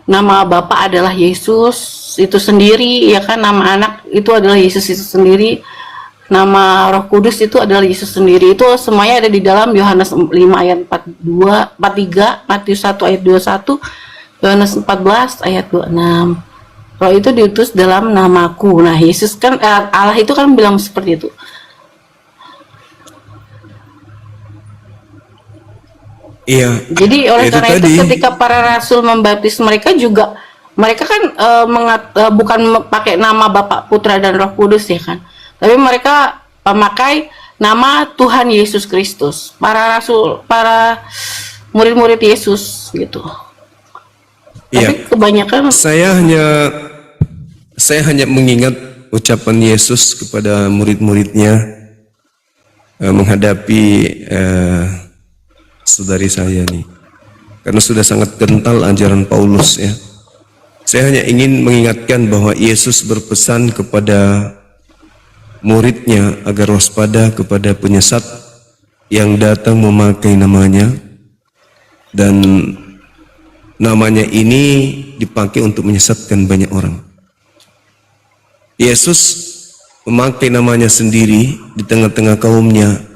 nama Bapa adalah Yesus itu sendiri, ya kan, nama anak itu adalah Yesus itu sendiri, nama Roh Kudus itu adalah Yesus sendiri. Itu semuanya ada di dalam Yohanes 5 ayat 42, 43, Matius 1 ayat 21, Yohanes 14 ayat 26. Roh itu diutus dalam namaku. Nah, Yesus kan Allah itu kan bilang seperti itu. Iya. Jadi oleh Itu karena itu tadi. ketika para rasul membaptis mereka juga, mereka kan bukan pakai nama Bapa, Putra dan Roh Kudus, ya kan, tapi mereka memakai nama Tuhan Yesus Kristus. Para rasul, para murid-murid Yesus gitu. Iya. Tapi kebanyakan Saya hanya mengingat ucapan Yesus kepada murid-muridnya menghadapi saudari saya nih, karena sudah sangat kental ajaran Paulus ya. Saya hanya ingin mengingatkan bahwa Yesus berpesan kepada muridnya agar waspada kepada penyesat yang datang memakai namanya, dan namanya ini dipakai untuk menyesatkan banyak orang. Yesus memakai namanya sendiri di tengah-tengah kaumnya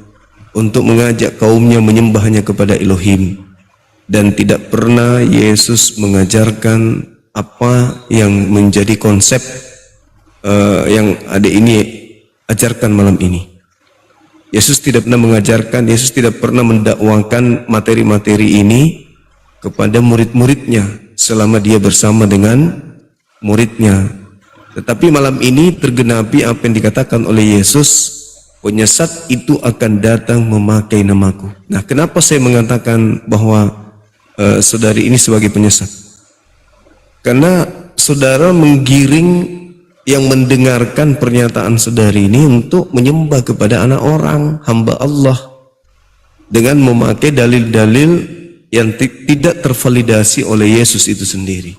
untuk mengajak kaumnya menyembahnya kepada Elohim, dan tidak pernah Yesus mengajarkan apa yang menjadi konsep yang ada ini ajarkan malam ini. Yesus tidak pernah mengajarkan, Yesus tidak pernah mendakwakan materi-materi ini kepada murid-muridnya selama dia bersama dengan muridnya. Tetapi malam ini tergenapi apa yang dikatakan oleh Yesus, penyesat itu akan datang memakai namaku. Nah, kenapa saya mengatakan bahwa saudari ini sebagai penyesat? Karena saudara menggiring yang mendengarkan pernyataan saudari ini untuk menyembah kepada anak orang, hamba Allah, dengan memakai dalil-dalil yang tidak tervalidasi oleh Yesus itu sendiri.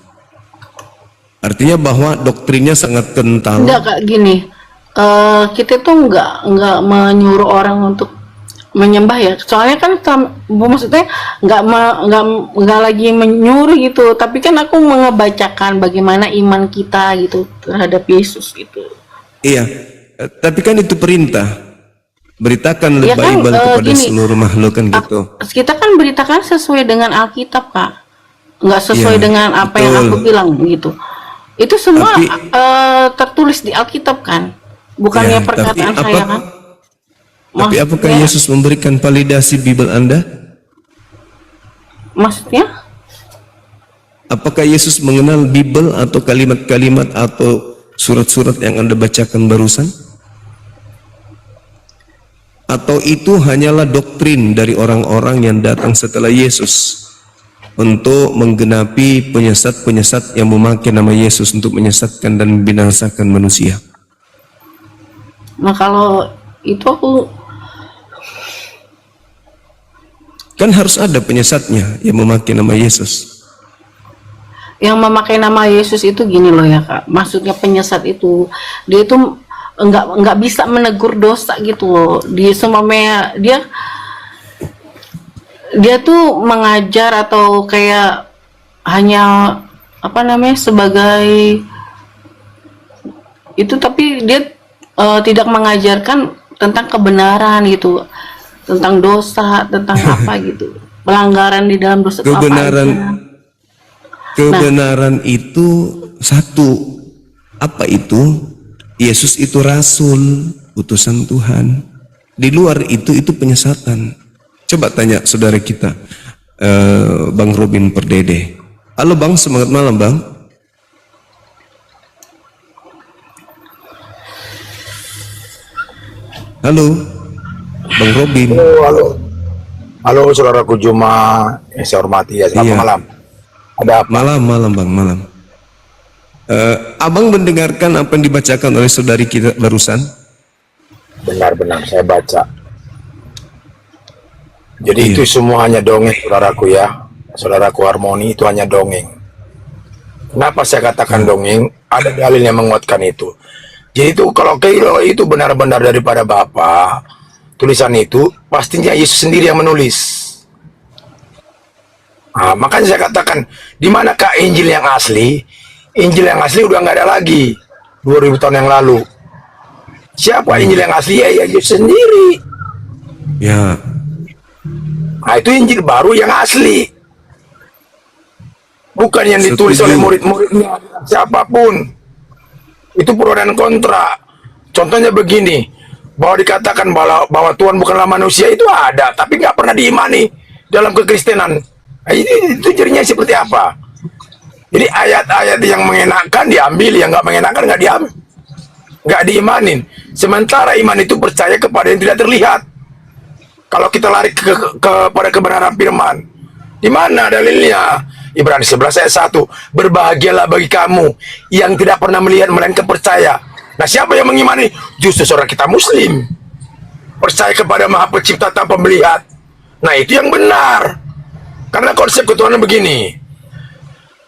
Artinya bahwa doktrinnya sangat kental. enggak kayak gini. Kita tuh nggak menyuruh orang untuk menyembah, ya. Soalnya kan maksudnya nggak lagi menyuruh gitu, tapi kan aku mengebacakan bagaimana iman kita gitu terhadap Yesus gitu. Iya, tapi kan itu perintah. Beritakan Ya kan, lebay-bal kepada gini, seluruh makhluk kan gitu. kita kan beritakan sesuai dengan Alkitab, Kak, nggak sesuai Iya, dengan apa yang betul. aku bilang gitu. Itu semua Tapi- tertulis di Alkitab kan, bukannya Ya, perkataan saya kan. Tapi apakah Maksudnya- Yesus memberikan validasi Bible Anda? Maksudnya? Apakah Yesus mengenal Bible atau kalimat-kalimat atau surat-surat yang Anda bacakan barusan? Atau itu hanyalah doktrin dari orang-orang yang datang setelah Yesus untuk menggenapi penyesat-penyesat yang memakai nama Yesus untuk menyesatkan dan membinasakan manusia? Nah, kalau itu aku Kan harus ada penyesatnya yang memakai nama Yesus. yang memakai nama Yesus itu gini loh ya, Kak. Maksudnya penyesat itu, dia itu nggak bisa menegur dosa gitu loh. Dia semamanya dia tuh mengajar atau kayak hanya apa namanya sebagai itu, tapi dia tidak mengajarkan tentang kebenaran gitu, tentang dosa, tentang apa gitu, pelanggaran di dalam dosa itu apa Kebenaran, aja. kebenaran itu satu. Apa itu? Yesus itu rasul, utusan Tuhan. Di luar itu penyesatan. Coba tanya saudara kita, Bang Robin Perdede. Halo Bang, semangat malam Bang. Halo, Bang Robin. Halo. Halo saudaraku Juma yang saya hormati ya, selamat Iya. malam. Ada apa? Malam Bang, malam. Abang mendengarkan apa yang dibacakan oleh saudari kita barusan? Benar-benar saya baca. Jadi Iya. itu semua hanya dongeng saudaraku ya. Saudaraku Harmoni, itu hanya dongeng. Kenapa saya katakan dongeng? Ada dalil yang menguatkan itu. Jadi itu kalau itu benar-benar daripada Bapa, tulisan itu pastinya Yesus sendiri yang menulis. Makanya saya katakan, di manakah Injil yang asli? Injil yang asli udah nggak ada lagi 2000 tahun yang lalu. Siapa Injil yang asli? Ya Yesus sendiri. Ya, Nah, itu Injil baru yang asli. Bukan yang ditulis Setuju. oleh murid-muridnya, siapapun. Itu pro dan kontra. Contohnya begini, bahwa dikatakan bahwa Tuhan bukanlah manusia itu ada, tapi nggak pernah diimani dalam kekristenan. Nah, itu jadinya seperti apa? Jadi ayat-ayat yang mengenakan diambil, yang nggak mengenakan nggak diambil, nggak diimanin. Sementara iman itu percaya kepada yang tidak terlihat. Kalau kita lari kepada kebenaran firman, di mana dalilnya? Ibrani 11 ayat 1, berbahagialah bagi kamu yang tidak pernah melihat melainkan percaya. Nah, siapa yang mengimani? Justru saudara kita muslim. Percaya kepada Maha Pencipta tanpa melihat. Nah, itu yang benar. Karena konsep ketuhanan begini.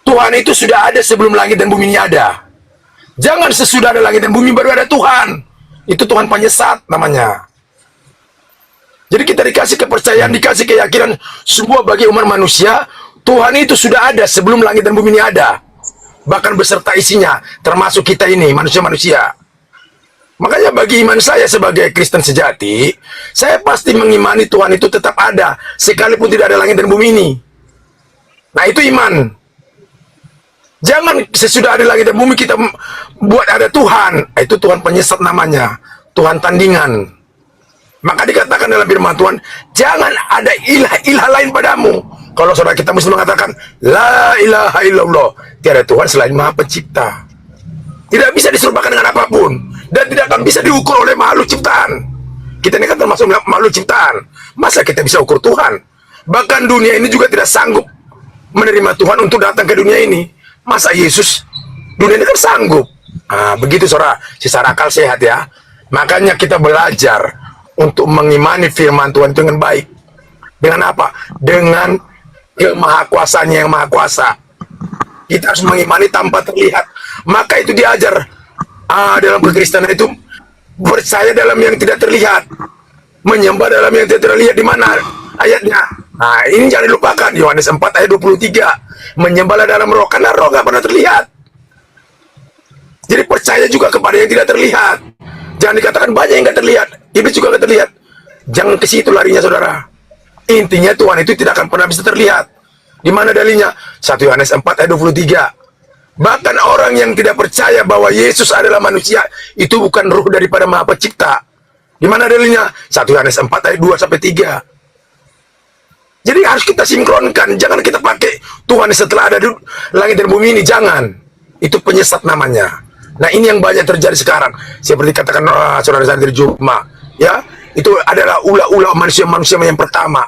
Tuhan itu sudah ada sebelum langit dan bumi ini ada. Jangan sesudah ada langit dan bumi baru ada Tuhan. Itu Tuhan penyesat namanya. Jadi kita dikasih kepercayaan, dikasih keyakinan semua bagi umat manusia. Tuhan itu sudah ada sebelum langit dan bumi ini ada. Bahkan beserta isinya, termasuk kita ini, manusia-manusia. Makanya bagi iman saya sebagai Kristen sejati, saya pasti mengimani Tuhan itu tetap ada, sekalipun tidak ada langit dan bumi ini. Nah, itu iman. Jangan sesudah ada langit dan bumi kita buat ada Tuhan. Itu Tuhan penyesat namanya, Tuhan tandingan. Maka dikatakan dalam firman Tuhan, jangan ada ilah lain padamu. Kalau saudara kita muslim mengatakan, la ilaha illallah, tiada Tuhan selain Maha Pencipta. Tidak bisa diserupakan dengan apapun, dan tidak akan bisa diukur oleh makhluk ciptaan. Kita ini kan termasuk makhluk ciptaan. Masa kita bisa ukur Tuhan? Bahkan dunia ini juga tidak sanggup menerima Tuhan untuk datang ke dunia ini. Masa Yesus, dunia ini kan sanggup. Nah, begitu saudara, secara akal sehat ya. Makanya kita belajar untuk mengimani firman Tuhan itu dengan baik. Dengan apa? Dengan kemahakuasanya yang maha kuasa. Kita harus mengimani tanpa terlihat. Maka itu diajar dalam kekristenan itu, percaya dalam yang tidak terlihat, menyembah dalam yang tidak terlihat. Di mana ayatnya? Nah, ini jangan dilupakan. Yohanes 4 ayat 23. Menyembahlah dalam roh, karena roh gak pernah terlihat. Jadi percaya juga kepada yang tidak terlihat. Jangan dikatakan banyak yang gak terlihat, iblis juga gak terlihat. Jangan ke situ larinya saudara. Intinya Tuhan itu tidak akan pernah bisa terlihat. Di mana dalilnya? 1 Yohanes 4 ayat 23. Bahkan orang yang tidak percaya bahwa Yesus adalah manusia, itu bukan ruh daripada Maha Pencipta. Di mana dalilnya? 1 Yohanes 4 ayat 2 sampai 3. Jadi harus kita sinkronkan. Jangan kita pakai Tuhan setelah ada langit dan bumi ini. Jangan. Itu penyesat namanya. Nah, ini yang banyak terjadi sekarang. Seperti katakan saudara saya dari Juma, ya, itu adalah ulah-ulah manusia-manusia yang pertama.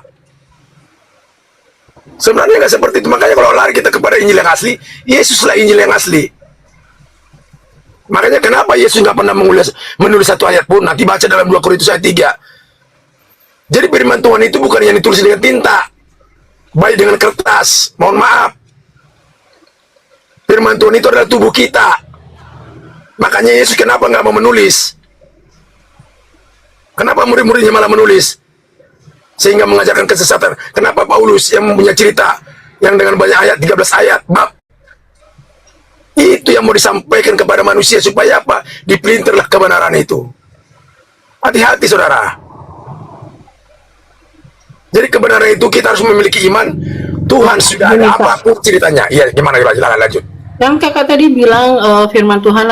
Sebenarnya nggak seperti itu. Makanya kalau lari kita kepada Injil yang asli, Yesuslah Injil yang asli. Makanya kenapa Yesus nggak pernah menulis satu ayat pun? Nanti baca dalam 2 Korintus ayat 3. Jadi firman Tuhan itu bukan yang ditulis dengan tinta, baik dengan kertas. Mohon maaf. Firman Tuhan itu adalah tubuh kita. Makanya Yesus kenapa nggak mau menulis? Kenapa murid-muridnya malah menulis? Sehingga mengajarkan kesesatan. Kenapa Paulus yang punya cerita yang dengan banyak ayat, 13 ayat, bab, itu yang mau disampaikan kepada manusia supaya apa? Dipelintirlah kebenaran itu. Hati-hati saudara. Jadi kebenaran itu kita harus memiliki iman. Tuhan sudah ada apapun ceritanya. Iya, gimana? Silakan lanjut. Yang kakak tadi bilang firman Tuhan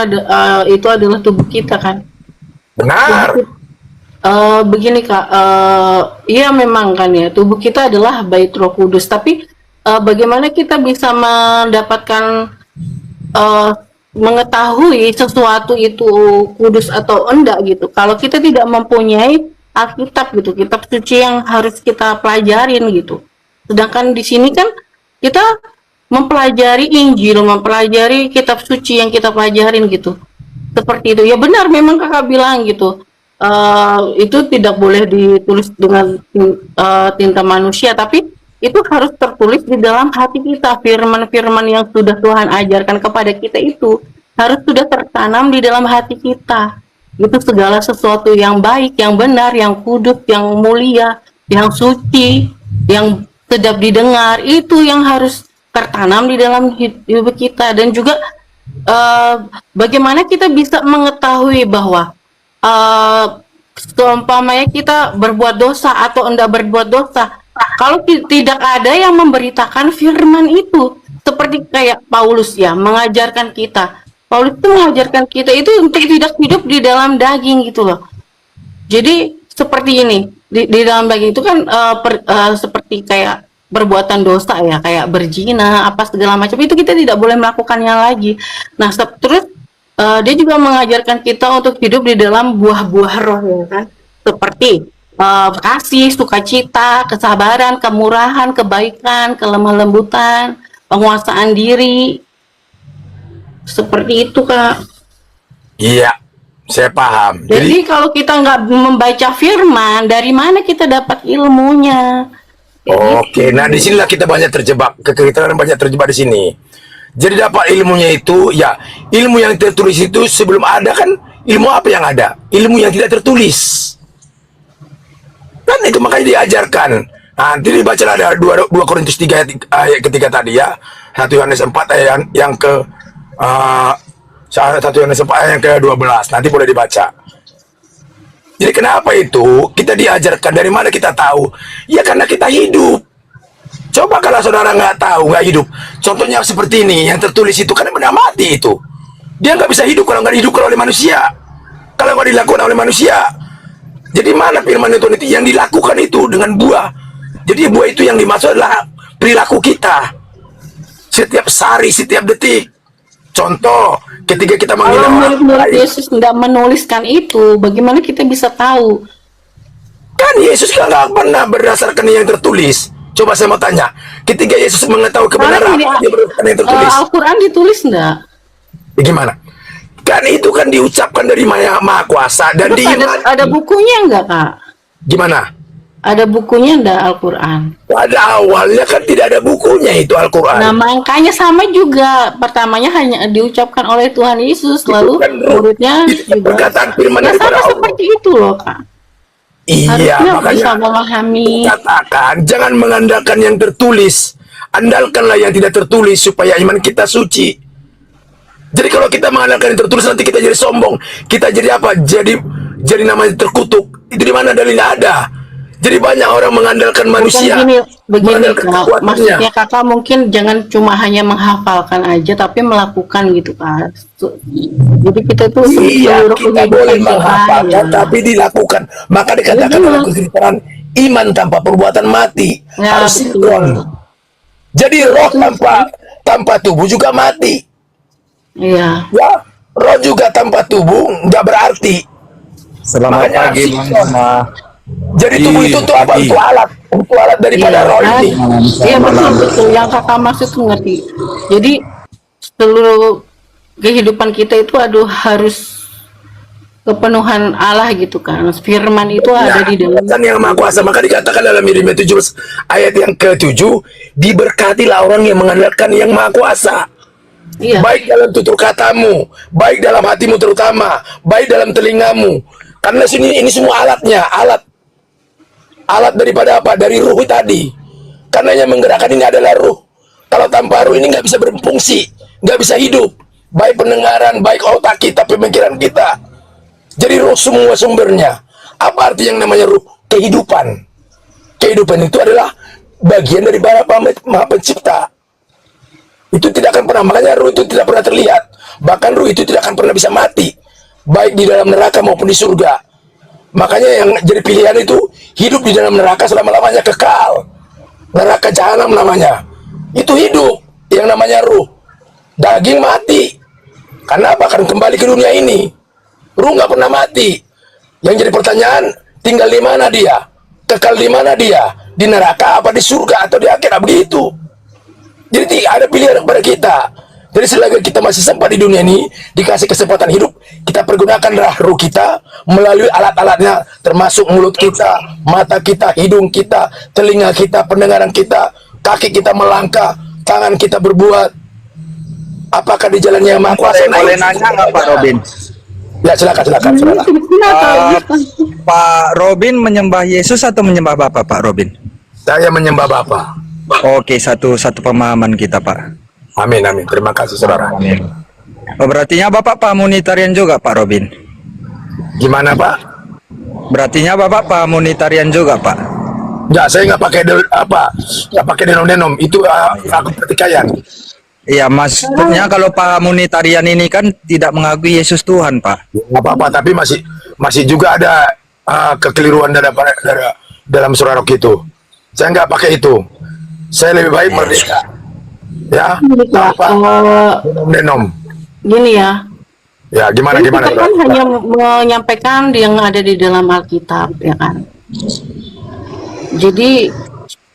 itu adalah tubuh kita kan? Benar. Begini kak, iya memang kan ya, tubuh kita adalah bait Roh Kudus. Tapi bagaimana kita bisa mendapatkan mengetahui sesuatu itu kudus atau enggak gitu? Kalau kita tidak mempunyai Alkitab gitu, kitab suci yang harus kita pelajarin gitu. Sedangkan di sini kan kita mempelajari Injil, mempelajari kitab suci yang kita pelajarin gitu. Seperti itu. Ya benar memang kakak bilang gitu. Itu tidak boleh ditulis dengan tinta manusia, tapi itu harus tertulis di dalam hati kita. Firman-firman yang sudah Tuhan ajarkan kepada kita itu harus sudah tertanam di dalam hati kita. Itu segala sesuatu yang baik, yang benar, yang kudus, yang mulia, yang suci, yang sedap didengar, itu yang harus tertanam di dalam hidup kita. Dan juga bagaimana kita bisa mengetahui bahwa seumpamanya kita berbuat dosa atau enggak berbuat dosa, kalau tidak ada yang memberitakan firman itu, seperti kayak Paulus ya mengajarkan kita. Paulus itu mengajarkan kita itu untuk tidak hidup di dalam daging gitu loh. Jadi seperti ini di dalam daging itu kan seperti kayak perbuatan dosa ya, kayak berzina apa segala macam, itu kita tidak boleh melakukannya lagi. Nah terus dia juga mengajarkan kita untuk hidup di dalam buah-buah roh ya kan, seperti kasih, sukacita, kesabaran, kemurahan, kebaikan, kelemah lembutan, penguasaan diri, seperti itu Kak. Iya, saya paham. Jadi kalau kita nggak membaca firman, dari mana kita dapat ilmunya? Oke, nah disinilah kita banyak terjebak, kita banyak terjebak di sini. Jadi dapat ilmunya itu, ya ilmu yang tertulis itu sebelum ada kan, ilmu apa yang ada? Ilmu yang tidak tertulis. Kan itu makanya diajarkan. Nanti dibaca ada 2 Korintus 3 ayat ketiga tadi ya, 1 Yohanes 4 ayat yang ke 1 Yohanes 4 ayat yang ke-12, nanti boleh dibaca. Jadi kenapa itu kita diajarkan, dari mana kita tahu? Ya karena kita hidup. Coba kalau saudara nggak tahu, nggak hidup, contohnya seperti ini, yang tertulis itu kan benar mati itu. Dia nggak bisa hidup kalau nggak dihidupkan oleh manusia, kalau nggak dilakukan oleh manusia. Jadi mana firman itu yang dilakukan itu dengan buah. Jadi buah itu yang dimaksud adalah perilaku kita. Setiap sehari, setiap detik. Contoh, ketika kita menghina Kalau orang murid-murid lain, Yesus nggak menuliskan itu, bagaimana kita bisa tahu? kan Yesus kan nggak pernah berdasarkan yang tertulis. Coba saya mau tanya, ketika Yesus mengetahui kebenaran, dia berdasarkan yang tertulis. Al-Quran ditulis nggak? Ya, gimana? Kan itu kan diucapkan dari Maha Kuasa dan Terus ada bukunya nggak Kak? Gimana? Ada bukunya nggak Al-Quran? Pada awalnya kan tidak ada bukunya itu Al-Quran. Nah makanya sama juga, pertamanya hanya diucapkan oleh Tuhan Yesus, lalu kan muridnya itu juga. perkataan firman Nah, daripada sama Allah. seperti itu loh Kak. Iya, Harusnya bisa makanya memahami. katakan jangan mengandalkan yang tertulis, andalkanlah yang tidak tertulis supaya iman kita suci. Jadi kalau kita mengandalkan yang tertulis nanti kita jadi sombong, kita jadi apa? Jadi namanya terkutuk. Itu di mana dalilnya ada? Jadi banyak orang mengandalkan manusia. Bukan begini mengandalkan Kak. kekuatannya. Maksudnya Kakak mungkin jangan cuma hanya menghafalkan aja, tapi melakukan gitu Kak. Jadi kita tuh Iya, seluruh kita kehidupan boleh kita, menghafalkan ya. tapi dilakukan. Maka dikatakan Iya. dalam kehidupan iman tanpa perbuatan mati. Ya, Harus betul. sinkron. Jadi roh tanpa tubuh juga mati. Iya. Ya, roh juga tanpa tubuh nggak berarti. Selamat Makanya pagi, harus Bang sinkron. Sama. Jadi tubuh itu tuh apa? Untuk alat daripada Iya, roh kan? ini. Iya betul yang Kakak maksud mengerti. Jadi seluruh kehidupan kita itu harus kepenuhan Allah gitu kan. Firman itu ada di dalam. Kan yang Maha Kuasa, maka dikatakan dalam Yeremia 7 ayat yang ke-7, diberkatilah orang yang mengandalkan yang Maha Kuasa. Iya. Baik dalam tutur katamu, baik dalam hatimu terutama, baik dalam telingamu. Karena ini semua alatnya, alat daripada apa? Dari ruh tadi. Karena yang menggerakkan ini adalah ruh. Kalau tanpa ruh ini nggak bisa berfungsi, nggak bisa hidup. Baik pendengaran, baik otak kita, pemikiran kita. Jadi ruh semua sumbernya. Apa arti yang namanya ruh? Kehidupan. Kehidupan itu adalah bagian dari Maha Pencipta. Itu tidak akan pernah, makanya ruh itu tidak pernah terlihat. Bahkan ruh itu tidak akan pernah bisa mati, baik di dalam neraka maupun di surga. Makanya yang jadi pilihan itu hidup di dalam neraka selama-lamanya, kekal. Neraka jahanam namanya. Itu hidup, yang namanya ruh. Daging mati. Karena apa? Karena kembali ke dunia ini. Ruh nggak pernah mati. Yang jadi pertanyaan, tinggal di mana dia? Kekal di mana dia? Di neraka apa di surga atau di akhirat? Begitu. Jadi ada pilihan kepada kita. Jadi selagi kita masih sempat di dunia ini, dikasih kesempatan hidup, kita pergunakanlah ruh kita melalui alat-alatnya, termasuk mulut kita, mata kita, hidung kita, telinga kita, pendengaran kita, kaki kita melangkah, tangan kita berbuat. Apakah di jalan yang Maha Kuasa? Boleh nanya nggak Pak Robin? Ya silakan. Saudara. Pak Robin menyembah Yesus atau menyembah Bapak, Pak Robin? Saya menyembah Bapa. Oke, satu pemahaman kita, Pak. Amin, amin. Terima kasih, saudara. Oh, berartinya Bapak pamunitarian juga, Pak Robin? Gimana, Pak? Berartinya Bapak pamunitarian juga, Pak? Enggak, saya nggak pakai nggak pakai denom. Itu aku pertikaian. Iya, maksudnya kalau pamunitarian ini kan tidak mengakui Yesus Tuhan, Pak. Nggak apa-apa, tapi masih juga ada kekeliruan dalam surah Rock itu. Saya nggak pakai itu. Saya lebih baik merdeka. Ya, Gini, Pak, tanpa denom. gini ya. Ya, gimana? Kita kan Bro? hanya menyampaikan yang ada di dalam Alkitab, ya kan. Jadi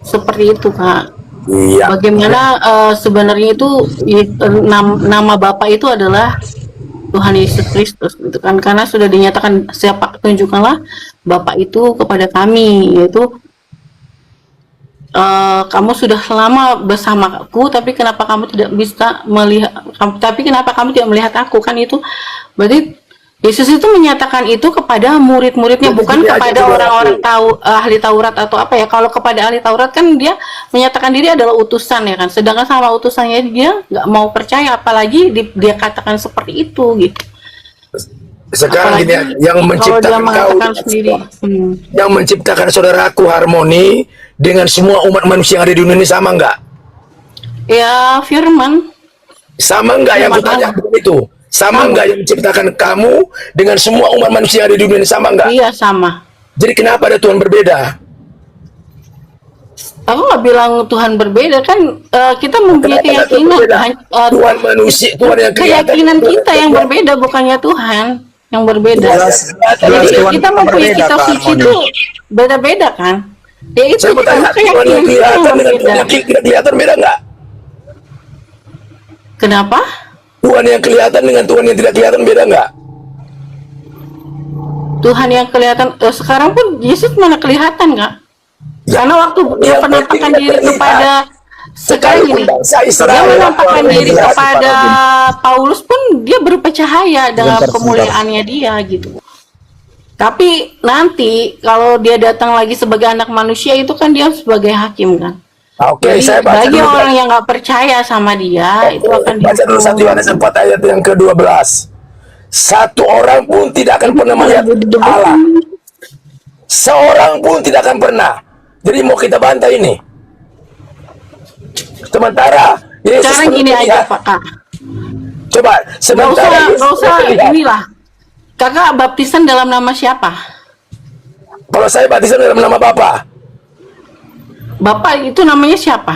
seperti itu, Kak. Iya. Bagaimana sebenarnya itu nama Bapa itu adalah Tuhan Yesus Kristus, gitu kan? Karena sudah dinyatakan, siapa tunjukkanlah Bapa itu kepada kami, yaitu kamu sudah lama bersamaku, tapi kenapa kamu tidak bisa melihat? Tapi kenapa kamu tidak melihat aku? Kan itu berarti Yesus itu menyatakan itu kepada murid-muridnya, bukan kepada orang-orang ahli Taurat atau apa ya. Kalau kepada ahli Taurat kan dia menyatakan diri adalah utusan, ya kan. Sedangkan sama utusannya dia nggak mau percaya, apalagi dia katakan seperti itu gitu. Sekarang gini, yang menciptakan kau sendiri, yang menciptakan saudaraku Harmoni dengan semua umat manusia yang ada di dunia ini sama nggak? Ya, firman. Sama nggak yang kutanya itu? Sama nggak yang menciptakan kamu dengan semua umat manusia yang ada di dunia ini, sama nggak? Iya, sama. Jadi kenapa ada Tuhan berbeda? Aku nggak bilang Tuhan berbeda, kan kita mempunyai keyakinan. Tuhan manusia, Tuhan yang keyakinan kita yang berbeda, bukannya Tuhan yang berbeda. Jadi kita mempunyai kitab suci itu beda-beda kan? Ya itu keyakinan kita yang berbeda. Tidak kelihatan beda nggak? Kenapa? Tuhan yang kelihatan dengan Tuhan yang tidak kelihatan beda nggak? Tuhan yang kelihatan sekarang pun Yesus mana kelihatan nggak? Ya, karena waktu dia menampakkan diri kepada sekarang gini, dia menampakkan diri kepada Paulus pun dia berupa cahaya dalam kemuliaannya dia gitu. Tapi nanti kalau dia datang lagi sebagai anak manusia itu kan dia sebagai hakim kan. Oke, jadi saya baca bagi dulu, orang yang nggak percaya sama dia itu akan baca dulu 1 Yohanes 4 ayat yang ke-12. Satu orang pun tidak akan pernah melihat Allah. Seorang pun tidak akan pernah. Jadi mau kita bantah ini. Sementara Yesus sekarang gini aja Pak Kak. Coba sementara Nggak usah inilah. Kakak baptisan dalam nama siapa? Kalau saya baptisan dalam nama Bapa. Bapak itu namanya siapa?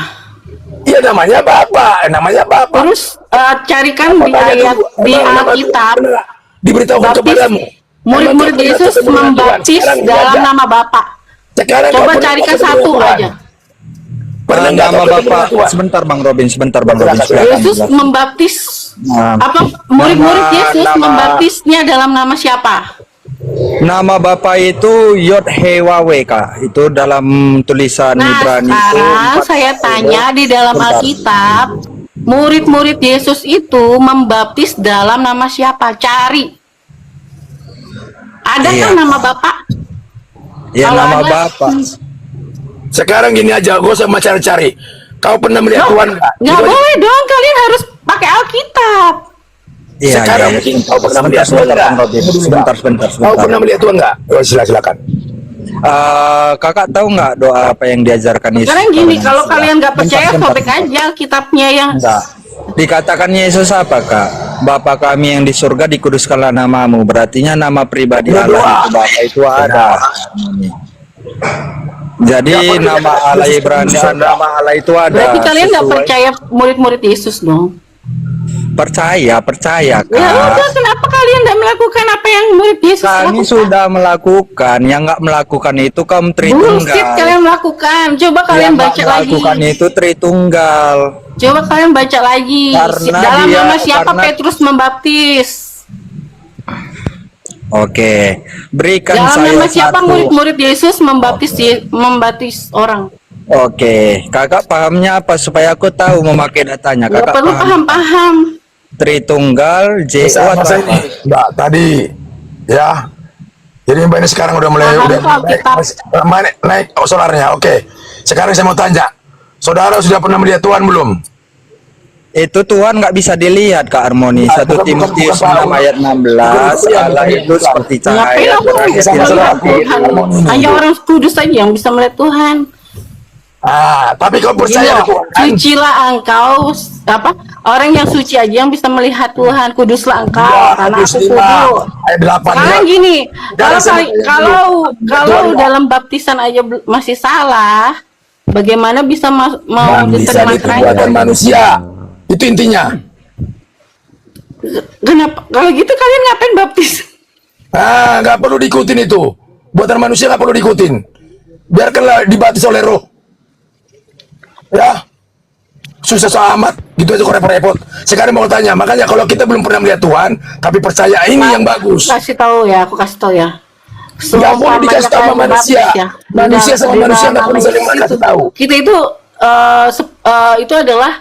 Iya, namanya Bapa. Namanya Bapa. Terus carikan di ayat di Alkitab diberitahukan kepadamu. Murid-murid Yesus membaptis dalam nama Bapa. Sekarang coba carikan satu aja. Pernah nama Bapak? Sebentar Bang Robin, Yesus membaptis apa? Murid-murid Yesus membaptisnya dalam nama siapa? Nama Bapak itu Yod He Wawe, Kak. Itu dalam tulisan Ibrani itu. Sekarang saya tanya di dalam Alkitab, murid-murid Yesus itu membaptis dalam nama siapa? Cari. Adakah nama Bapak? Ya, nama Bapak. Sekarang gini aja, gue sama cari-cari. Kau pernah melihat Tuhan nggak? Nggak boleh dong, kalian harus pakai Alkitab. Iya, sekarang mungkin kau pernah melihat Tuhan nggak? Sebentar. Kau pernah melihat Tuhan nggak? Silakan. Kakak tahu nggak doa apa yang diajarkan Yesus? Sekarang gini, kalau kalian nggak percaya, sobek aja Alkitabnya yang. Enggak. Dikatakan Yesus apa, Kak? Bapa kami yang di surga, dikuduskanlah namamu. Berartinya nama pribadi Allah itu Bapa itu ada. Jadi nama Allah Ibrani, nama Allah itu ada. Berarti kalian nggak percaya murid-murid Yesus dong? Percaya, Kak. Ya udah, kenapa kalian nggak melakukan apa yang murid Yesus Kami lakukan? sudah melakukan. Yang nggak melakukan itu kaum Tritunggal. Bullshit, kalian melakukan. Coba kalian Yang nggak baca lagi. melakukan itu Tritunggal. Coba kalian baca lagi. Karena Dalam dia- nama siapa karena- Petrus membaptis? Oke, berikan Dalam saya nama siapa satu. murid-murid Yesus membaptis orang? Oke, kakak pahamnya apa supaya aku tahu memakai datanya. Nggak Kakak perlu paham-paham. Tritunggal, JO atau Masa apa? ini, Mbak, tadi ya Jadi Mbak ini sekarang udah mulai Paham udah tuh Alkitab. naik solarnya. Oke. Sekarang saya mau tanya, saudara sudah pernah melihat Tuhan belum? Itu Tuhan nggak bisa dilihat Kak Harmoni. Nah, 1 Timotius 6 ayat 16, Allah itu seperti Ngapain cahaya aku terang bisa yang melihat tidak Tuhan? Hanya orang kudus saja yang bisa melihat Tuhan. Tapi kau percaya Gini, Tuhan kan? sucilah engkau, apa? Orang yang suci aja yang bisa melihat Tuhan. Kuduslah engkau, Ya, karena Matius aku 5 kudus. ayat 8 Sekarang ya. gini, Jangan sampai kalau Tuhan, dalam baptisan aja masih salah, bagaimana bisa mau bisa diterima itu buatan kerajaan? manusia. Itu intinya. Kenapa? Kalau gitu kalian ngapain baptis? Nggak perlu diikutin itu. Buatan manusia nggak perlu diikutin. Biarkanlah dibaptis oleh Roh. Ya, susah amat. Gitu aja kok repot-repot. Sekarang mau tanya, makanya kalau kita belum pernah melihat Tuhan, tapi percaya ini yang bagus. Kasih tahu ya, aku kasih tahu ya. Nggak boleh dikasih tahu sama manusia. Manusia sama manusia nggak perlu saling kasih tahu. Kita itu itu adalah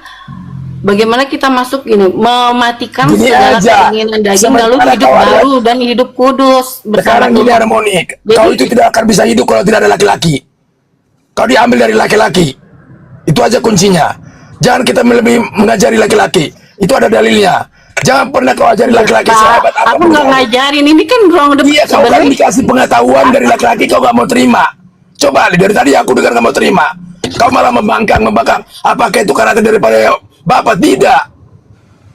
bagaimana kita masuk ini, mematikan Gini segala aja. keinginan daging, Sementara lalu hidup kau ada- baru dan hidup kudus bersama Sekarang ini Tuhan. harmonik. Jadi- Kau itu tidak akan bisa hidup kalau tidak ada laki-laki. Kau diambil dari laki-laki. Itu aja kuncinya. Jangan kita lebih mengajari laki-laki. Itu ada dalilnya. Jangan pernah kau ajari laki-laki Pak, sehebat aku apapun nggak kamu. ngajarin, ini kan wrong the Iya, kau kan sebenarnya. dikasih pengetahuan dari laki-laki, kau gak mau terima. Coba, dari tadi aku dengar gak mau terima. Kau malah membangkang. Apakah itu karakter daripada Bapak? Tidak.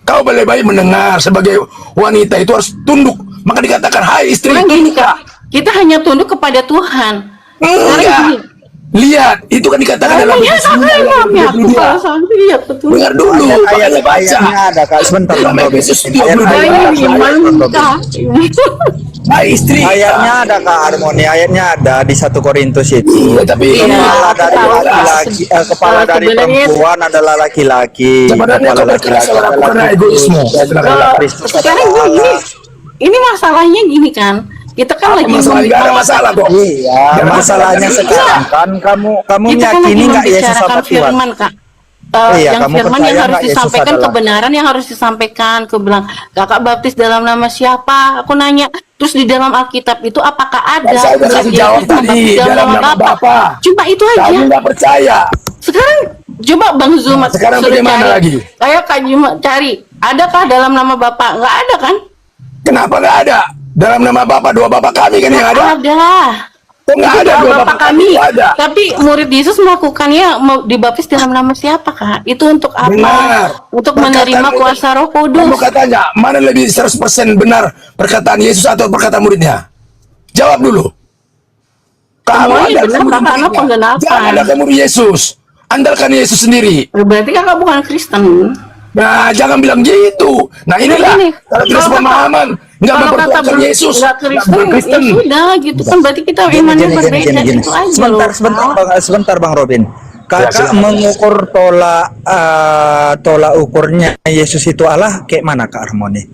Kau lebih baik mendengar. Sebagai wanita itu harus tunduk. Maka dikatakan, hai istri, Sekarang gini tunduklah. Kak, kita hanya tunduk kepada Tuhan. Sekarang Enggak. gini, Lihat, itu kan dikatakan dalam ya, Efesus 9 maaf ya, ayat aku 22. salah sampai lihat betul. Dengar dulu, makanya baca. Ayatnya ada Kak, sebentar Dalam Bang Robin. Efesus Ayat- 22. Saya gimana Kak? Hai istri. Ayatnya ada Kak Harmoni, ayatnya ada di 1 Korintus itu. Iya, tapi Kepala dari tahu, Kak. laki-laki, kepala dari Sebenarnya- perempuan adalah laki-laki. Sebenarnya Kepala kau berkeras laki-laki karena adalah egoismu. Kristus, dan Kalau Kristus sekarang adalah gini, Allah. ini masalahnya gini kan, kita kan Apa lagi masalah? Nggak ada masalah kok. Iya, masalahnya sekarang kan kamu kita kan meyakini lagi nggak Yesus membicarakan apa Tuhan? firman Kak. Iya, Yang kamu firman percaya yang harus nggak Yesus disampaikan, adalah- kebenaran yang harus disampaikan. Aku bilang, kakak baptis dalam nama siapa? Aku nanya. Terus di dalam Alkitab itu apakah ada? Saya udah kasih Yesus jawab tadi, membaptis dalam nama Bapa. Cuma itu aja. Kamu nggak percaya. Sekarang coba Bang Zuma Sekarang suruh bagaimana cari. lagi? Ayo Kak Zuma cari. Adakah dalam nama Bapak? Nggak ada kan? Kenapa nggak ada? Dalam nama Bapa, dua Bapa kami kan yang ada. Ada. Kok nggak Itu ada doa dua Bapak Bapa kami? kami. Nggak ada. Tapi murid Yesus melakukannya dibaptis dalam nama siapa Kak? Itu untuk apa? Benar. Untuk Perkataan menerima itu- kuasa Roh Kudus. Kamu katanya, mana lebih 100% benar perkataan Yesus atau perkataan muridnya? Jawab dulu. Kamu Semuanya andalkan benar, murid karena muridnya. penggenapan. Jangan andalkan murid Yesus. Andalkan Yesus sendiri. Berarti kakak bukan Kristen. Nah, jangan bilang gitu. Nah, inilah gini, kalau tidak kalau kata- pemahaman, nggak Kalau kata mempertuakan Yesus, nggak Kristen, Kristen. ya sudah gitu kan. Berarti kita imannya berbeda. Itu aja Sebentar, loh. sebentar Bang Robin. Kakak silakan. mengukur tolak ukurnya Yesus itu Allah kayak mana Kak Harmoni?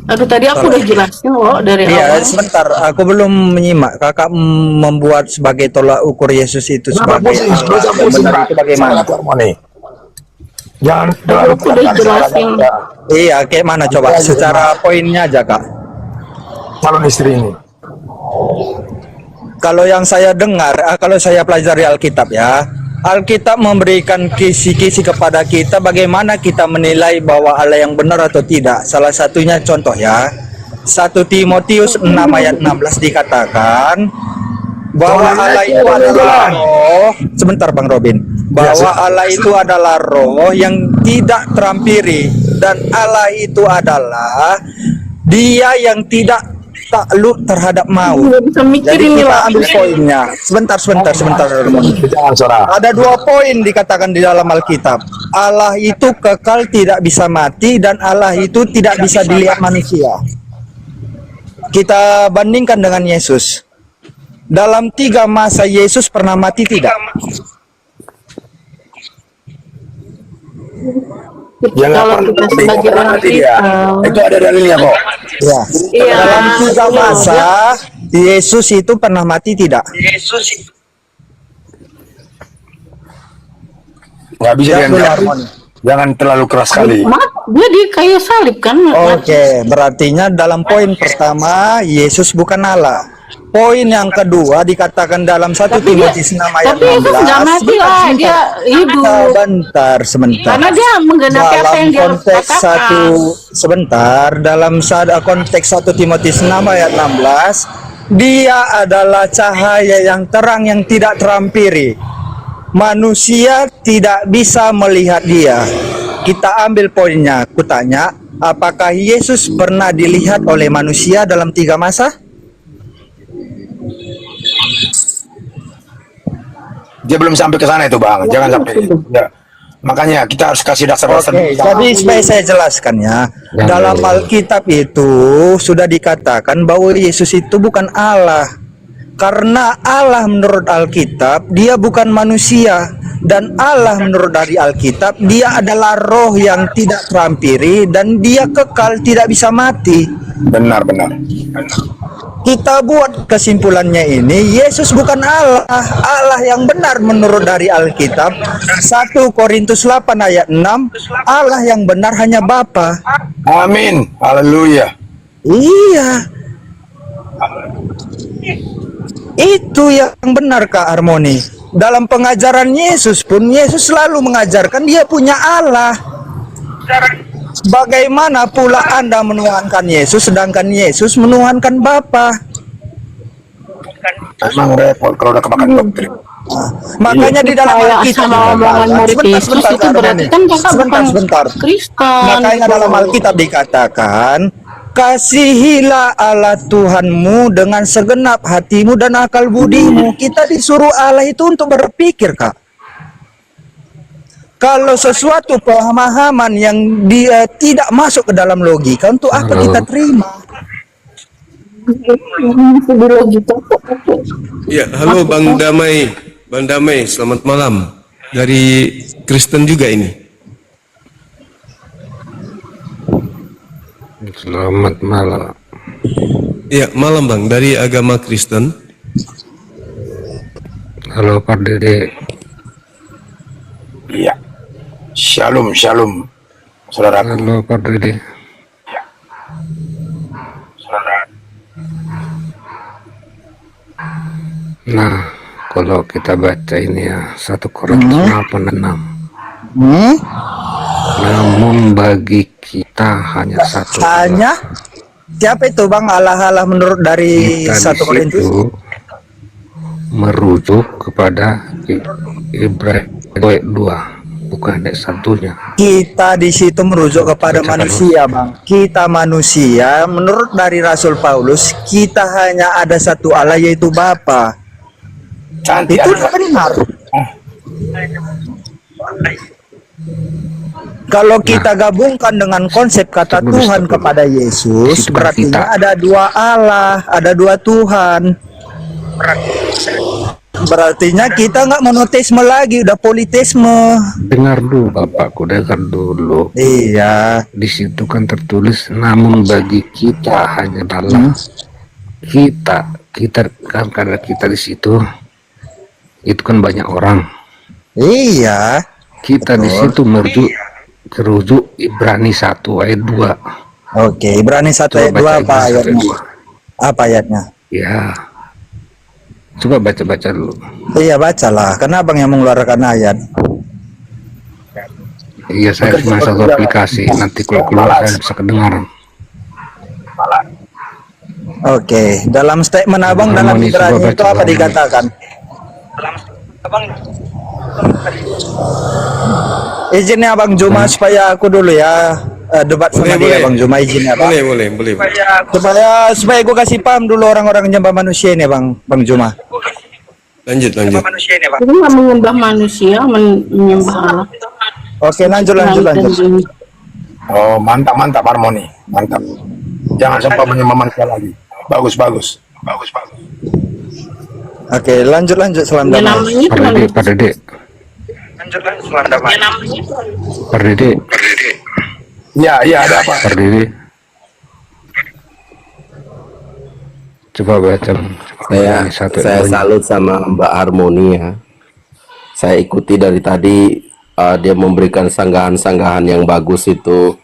Aduh tadi aku udah jelasin loh dari Iya, awal. sebentar. Aku belum menyimak. Kakak membuat sebagai tolak ukur Yesus itu sebagai Allah yang benar itu bagaimana? Jangan terlalu Aku udah jelasin. Iya, kayak mana coba? Secara poinnya aja Kak. calon istri ini. Kalau yang saya dengar, kalau saya pelajari Alkitab ya, Alkitab memberikan kisi-kisi kepada kita bagaimana kita menilai bahwa Allah yang benar atau tidak. Salah satunya contoh ya, 1 Timotius 6 ayat 16 dikatakan bahwa Allah itu adalah roh. Sebentar Bang Robin. Bahwa Allah itu adalah roh yang tidak terampiri, dan Allah itu adalah Dia yang tidak takluk terhadap maut. Nggak bisa mikir Jadi ini kita lah. ambil poinnya. Sebentar. Jangan Sora. Ada 2 poin dikatakan di dalam Alkitab. Allah itu kekal, tidak bisa mati, dan Allah itu tidak bisa dilihat manusia. Kita bandingkan dengan Yesus. Dalam 3 masa Yesus pernah mati tidak? Yang nggak Kalau pernah kita mati, sebagai pernah orang mati dia. Kristen, Itu ada dalilnya kok. Ya. Iya. Dalam 3 masa Yesus itu pernah mati tidak? Nggak bisa Ya, dianggap. harmoni. Jangan terlalu keras sekali. Dia di kayu salib kan. Oke, berartinya dalam poin pertama Yesus bukan Allah. Poin yang kedua dikatakan dalam 1 Tapi dia, Timotius 6 ayat tapi Yesus nggak 16. mati lah, dia hidup. Sebentar. Karena dia menggenapi apa Dalam yang dia konteks katakan. dalam konteks 1 Timotius 6 ayat 16, dia adalah cahaya yang terang yang tidak terampiri. Manusia tidak bisa melihat dia. Kita ambil poinnya. Kutanya, apakah Yesus pernah dilihat oleh manusia dalam 3 masa? Dia belum sampai ke sana itu Bang, jangan sampai. Ya. Makanya kita harus kasih dasar Oke, jadi supaya saya jelaskan ya. Dalam Alkitab itu sudah dikatakan bahwa Yesus itu bukan Allah. Karena Allah menurut Alkitab dia bukan manusia, dan Allah menurut dari Alkitab dia adalah roh yang tidak terampiri dan dia kekal tidak bisa mati. Benar. Kita buat kesimpulannya ini, Yesus bukan Allah. Allah yang benar menurut dari Alkitab 1 Korintus 8 ayat 6, Allah yang benar hanya Bapa. Amin. Haleluya. Iya, itu yang benar Kak Harmoni. Dalam pengajaran Yesus pun, Yesus selalu mengajarkan dia punya Allah. Bagaimana pula Anda menuhankan Yesus sedangkan Yesus menuhankan Bapa? Emang repot kalau udah kemakan doktrin. Makanya di dalam Kayak Alkitab sama omongan murid Yesus itu berarti kan kakak bukan sebentar. Kristen. Makanya gitu. dalam Alkitab dikatakan, kasihilah Allah Tuhanmu dengan segenap hatimu dan akal budimu. Kita disuruh Allah itu untuk berpikir, Kak. Kalau sesuatu pemahaman yang dia tidak masuk ke dalam logika, untuk apa kita terima? Ya, halo Bang Damai. Bang Damai, selamat malam. Dari Kristen juga ini. Selamat malam. Ya, malam Bang, dari agama Kristen. Halo Pak Dede. Iya. Shalom, saudaraku. Halo Pak Dede. Saudara. Nah, kalau kita baca ini ya 1 Korintus 8:6. Namun bagi kita hanya satu Hanya siapa itu Bang Allah menurut dari kita 1 Korintus? disitu merujuk kepada Ibrani 2, bukan ayat satunya. Kita di situ merujuk kepada Bacakan, manusia, Bang. Kita manusia, menurut dari Rasul Paulus, kita hanya ada satu Allah yaitu Bapa. Cantik. Itu tidak benar. Kalau kita gabungkan dengan konsep kata Tulis Tuhan dulu. kepada Yesus, Di situ berarti kita. ada dua Allah, ada dua Tuhan. Berartinya kita nggak monoteisme lagi, udah politeisme. Dengar dulu Bapakku, dengar dulu. Iya. Di situ kan tertulis namun bagi kita hanya dalam kita kan, karena kita di situ itu kan banyak orang. Iya. Kita di situ merujuk Ibrani 1 ayat 2. Oke, Ibrani 1 ayat 2 apa ayatnya? Apa ayatnya? Ya. Coba baca-baca dulu. Iya, bacalah. Karena Abang yang mengeluarkan ayat. Iya, saya cuma satu aplikasi. Nanti kalau keluar saya bisa kedengaran. Oke, dalam statement Abang dalam Harmoni, Ibrani coba itu baca, apa Harmoni. dikatakan? Izinnya Abang Juma supaya aku dulu ya debat sama dia Bang Juma, izinnya Bang. Boleh. Supaya gue kasih paham dulu orang-orang nyembah manusia ini Bang Juma. Lanjut. Itu nggak menyembah manusia, menyembah Allah. Oke, lanjut. Oh, mantap Harmoni. Mantap. Jangan sampai menyembah manusia lagi. Bagus. Oke, lanjut Salam Ya damai. namanya Pak Dede. Pak Dede. Iya, ada apa? Pak Dede. Coba baca. Saya salut sama Mbak Harmoni ya. Saya ikuti dari tadi, dia memberikan sanggahan-sanggahan yang bagus itu.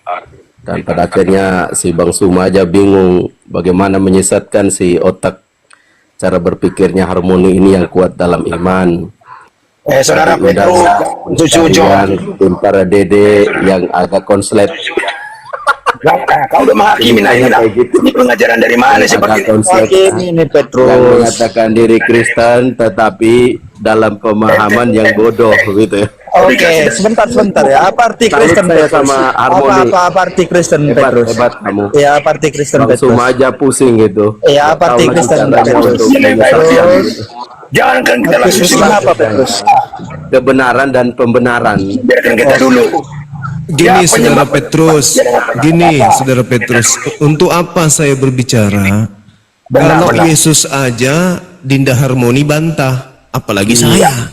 Dan pada akhirnya si Bang Suma aja bingung bagaimana menyesatkan si otak cara berpikirnya Harmoni ini yang kuat dalam iman. Saudara Petrus, Tim para dede yang agak konslet. kau udah menghakimi ini lah. Ini pengajaran dari mana sih Pak? Ini Yang Petrus. mengatakan diri Kristen tetapi dalam pemahaman yang bodoh gitu ya. Oke, sebentar ya. Apa arti Salut Kristen saya Petrus? sama Harmoni. Apa arti Kristen Petrus? Hebat kamu. Ya, apa arti Kristen Bang Petrus? Suma aja pusing gitu. Ya, apa arti Tahu lagi Kristen caranya Petrus? untuk Terus, Jangankan kita langsung Kristen apa Petrus? kebenaran dan pembenaran. biarkan kita dulu. Gini Ya, saudara penyebab- Petrus, gini saudara Petrus, untuk apa saya berbicara? Kalau benar. Yesus aja Dinda Harmoni bantah, apalagi saya.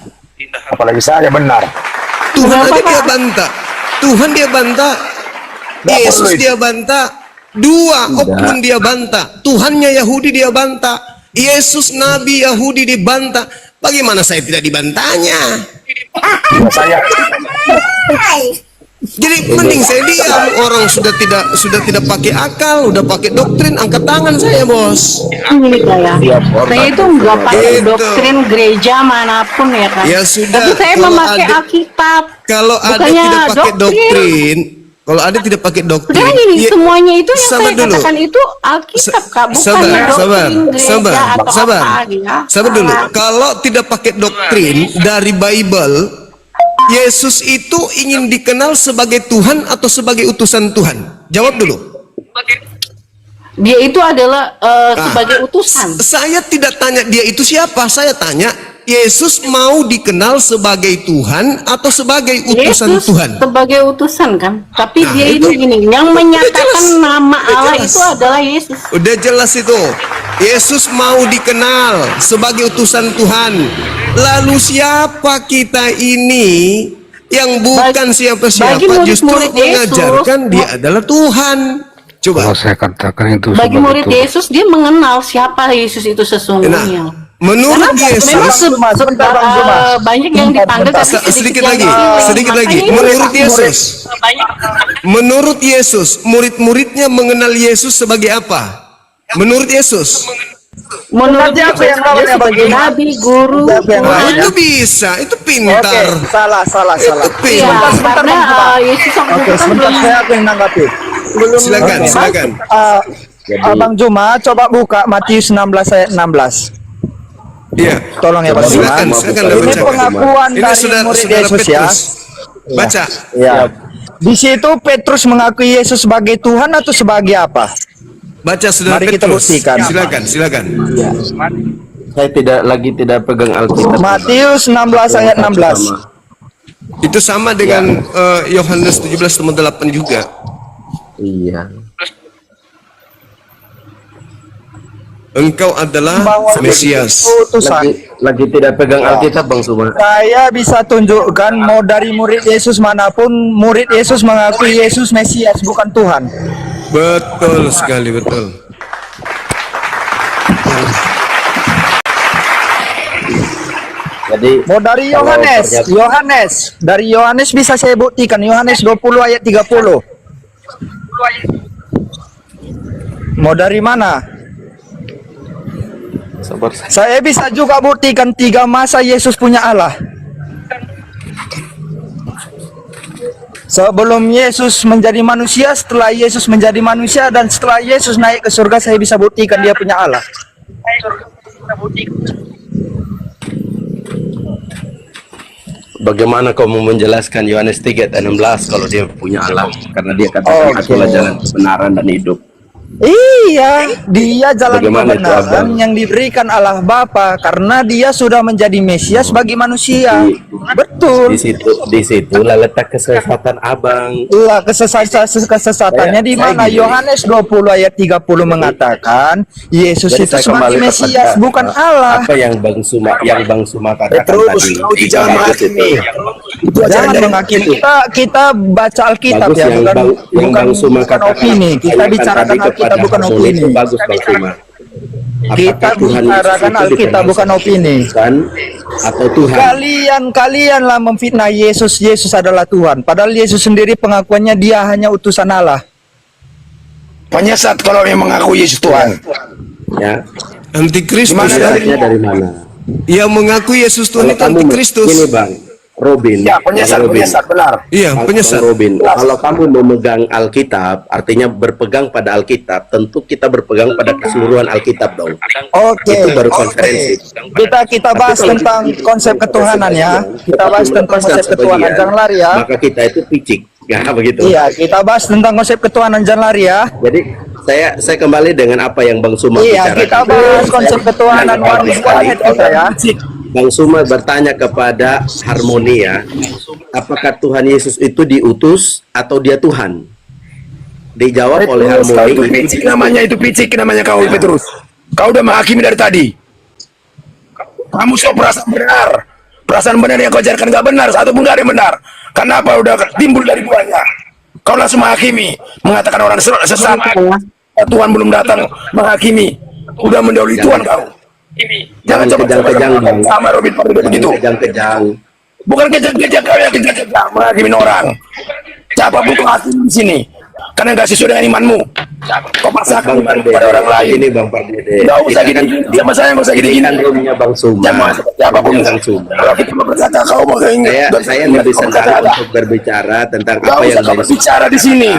Apalagi saya benar. Tuhan aja dia bantah, Tuhan dia bantah, Yesus perlu itu. dia bantah, dua oknum dia bantah, Tuhannya Yahudi dia bantah, Yesus Nabi Yahudi dibantah. Bagaimana saya tidak dibantahnya? Saya Jadi mending saya diam. Orang sudah tidak pakai akal, udah pakai doktrin, angkat tangan saya bos. Ini saya. Saya itu nggak pakai Itu. doktrin gereja manapun ya kan. Ya sudah, Tapi saya kalau memakai ada- Alkitab. Kalau ada Bukannya tidak pakai doktrin, kalau ada tidak pakai doktrin, Udah ini ya- semuanya itu yang sabar saya dulu. katakan itu Alkitab Kak, bukan Sabar, doktrin sabar, gereja sabar, atau sabar, apa ya. sabar dulu. Kalau tidak pakai doktrin dari Bible, Yesus itu ingin dikenal sebagai Tuhan atau sebagai utusan Tuhan? Jawab dulu. Dia itu adalah sebagai utusan. Saya tidak tanya dia itu siapa, saya tanya Yesus mau dikenal sebagai Tuhan atau sebagai utusan Yesus Tuhan? sebagai utusan kan. Tapi Nah, dia itu- ini gini, yang menyatakan jelas. nama Udah Allah jelas. itu adalah Yesus. Udah jelas itu. Yesus mau dikenal sebagai utusan Tuhan. Lalu siapa kita ini yang bukan bagi siapa-siapa, justru murid-murid Yesus, mengajarkan dia adalah Tuhan. Coba. Kalau saya katakan itu Bagi sebagai murid Tuhan. Yesus dia mengenal siapa Yesus itu sesungguhnya. Nah, menurut Karena Yesus, memang sebentar, Bang Zuma. banyak yang dipanggil tapi sedikit yang lagi, dipilih. sedikit lagi. Makanya Menurut murid- Yesus, menurut Yesus, murid-muridnya mengenal Yesus sebagai apa? Menurut Yesus. menurut Siapa Yesus yang dia lawannya sebagai bagaimana? nabi, guru, Siapa yang Wah, lawannya? itu bisa, itu Oke, pintar. salah. Itu ya, pintar. sebentar, karena Bang Zuma. Yesus waktu Oke, itu kan sebentar belum saya akan menanggapi. Silakan, Oke. silakan. Abang Zuma, coba buka Matius 16 ayat 16. Iya. Tolong ya Bang Zuma. Silakan, silakan Ini bacakan. pengakuan Ini dari saudara, murid saudara Yesus ya. Petrus. Baca. Ya. Di situ Petrus mengakui Yesus sebagai Tuhan atau sebagai apa? Baca saudara Mari kita Petrus. buktikan. Silakan, silakan. Saya tidak pegang Alkitab. Matius 16 ayat 16. Itu sama dengan Yohanes 17:8 juga. Iya. Engkau adalah Bahwa Mesias. utusan. Lagi tidak pegang Alkitab Bang Suma. Saya bisa tunjukkan mau dari murid Yesus manapun, murid Yesus mengakui Yesus Mesias bukan Tuhan. Betul sekali, betul. Jadi Mau dari kalau Yohanes, ternyata- dari Yohanes bisa saya buktikan Yohanes 20 ayat 30. Mau dari mana? sabar Saya bisa juga buktikan 3 masa Yesus punya Allah. Sebelum Yesus menjadi manusia, setelah Yesus menjadi manusia, dan setelah Yesus naik ke surga, saya bisa buktikan dia punya Allah. Bagaimana kau mau menjelaskan Yohanes 3 ayat 16 kalau dia punya Allah? Karena dia katakan akulah jalan kebenaran dan hidup. Iya, dia jalan Bagaimana itu, kebenaran Abang? yang diberikan Allah Bapa karena dia sudah menjadi Mesias bagi manusia. Betul. Di situlah letak kesesatan Abang. Lah kesesatannya di mana? gini. Yohanes 20 ayat 30 mengatakan Yesus Jadi itu saya sebagai kembali Mesias kepada, bukan Allah. Apa yang Bang Suma katakan Petrus, tadi? kau jangan menghakimi. Itu ajaran Jangan dari menghakimi. Kita baca Alkitab Bagus ya, yang bukan Bang bukan Suma bukan katakan. opini. Kita Tanyakan bicarakan tadi Alkitab kepada bukan Harmoni, opini. itu bagus Bang Suma. Kita Apakah Tuhan Yesus bicarakan itu Alkitab dikenal bukan sebagai opini. Tuhan atau Tuhan? Kalianlah memfitnah Yesus adalah Tuhan. Padahal Yesus sendiri pengakuannya dia hanya utusan Allah. Penyesat kalau yang mengaku Yesus Tuhan. Ya. Antikristus Gimana ya. Penyesatnya dari mana? Yang mengaku Yesus Tuhan itu Kamu antikristus. ini Bang Robin. Ya, Bang penyesat, Robin. penyesat benar. Iya, Bang penyesat. Robin, kalau kamu memegang Alkitab, artinya berpegang pada Alkitab, tentu kita berpegang pada keseluruhan Alkitab dong. Oke. Itu baru konferensi. Kita bahas Tapi kalau tentang kita- konsep ketuhanan ya. Kita bahas tentang konsep ketuhanan, jangan lari ya. Maka kita itu picik, ya begitu. Iya, kita bahas tentang konsep ketuhanan, jangan lari ya. Jadi saya kembali dengan apa yang Bang Suma Iya, bicarakan. kita bahas konsep ketuhanan Yang one head kita ya. Bang Suma bertanya kepada Harmoni ya, apakah Tuhan Yesus itu diutus atau dia Tuhan? Dijawab oleh Petrus, kau itu Harmoni. picik namanya, itu picik namanya kau Petrus. Kau udah menghakimi dari tadi. Kamu sok perasaan benar. Perasaan benar yang kau ajarkan nggak benar, satu pun nggak ada yang benar. Kenapa udah timbul dari buahnya? Kau langsung menghakimi, mengatakan orang sesat. Tuhan belum datang menghakimi. Udah mendahului Tuhan kau. Jangan coba kejang-kejang, Bang. sama Robin Pardo begitu. Kejang-kejang. Bukan kejang-kejang kau yang kejang-kejang menghakimi orang. Siapapun kau hakim di sini, karena nggak sesuai dengan imanmu. Kau paksakan Bang imanmu Pardede, pada orang lain. ini Bang Pardede. Nggak usah Kita kan gini, sama saya nggak usah ini gini-gini. kan roomnya Bang Suma. Jangan siapapun. Roomnya Bang Suma. Kalau kita mau berkata, kau mau Saya lebih senang untuk berbicara tentang Nggak apa usah yang kau berbicara di sini.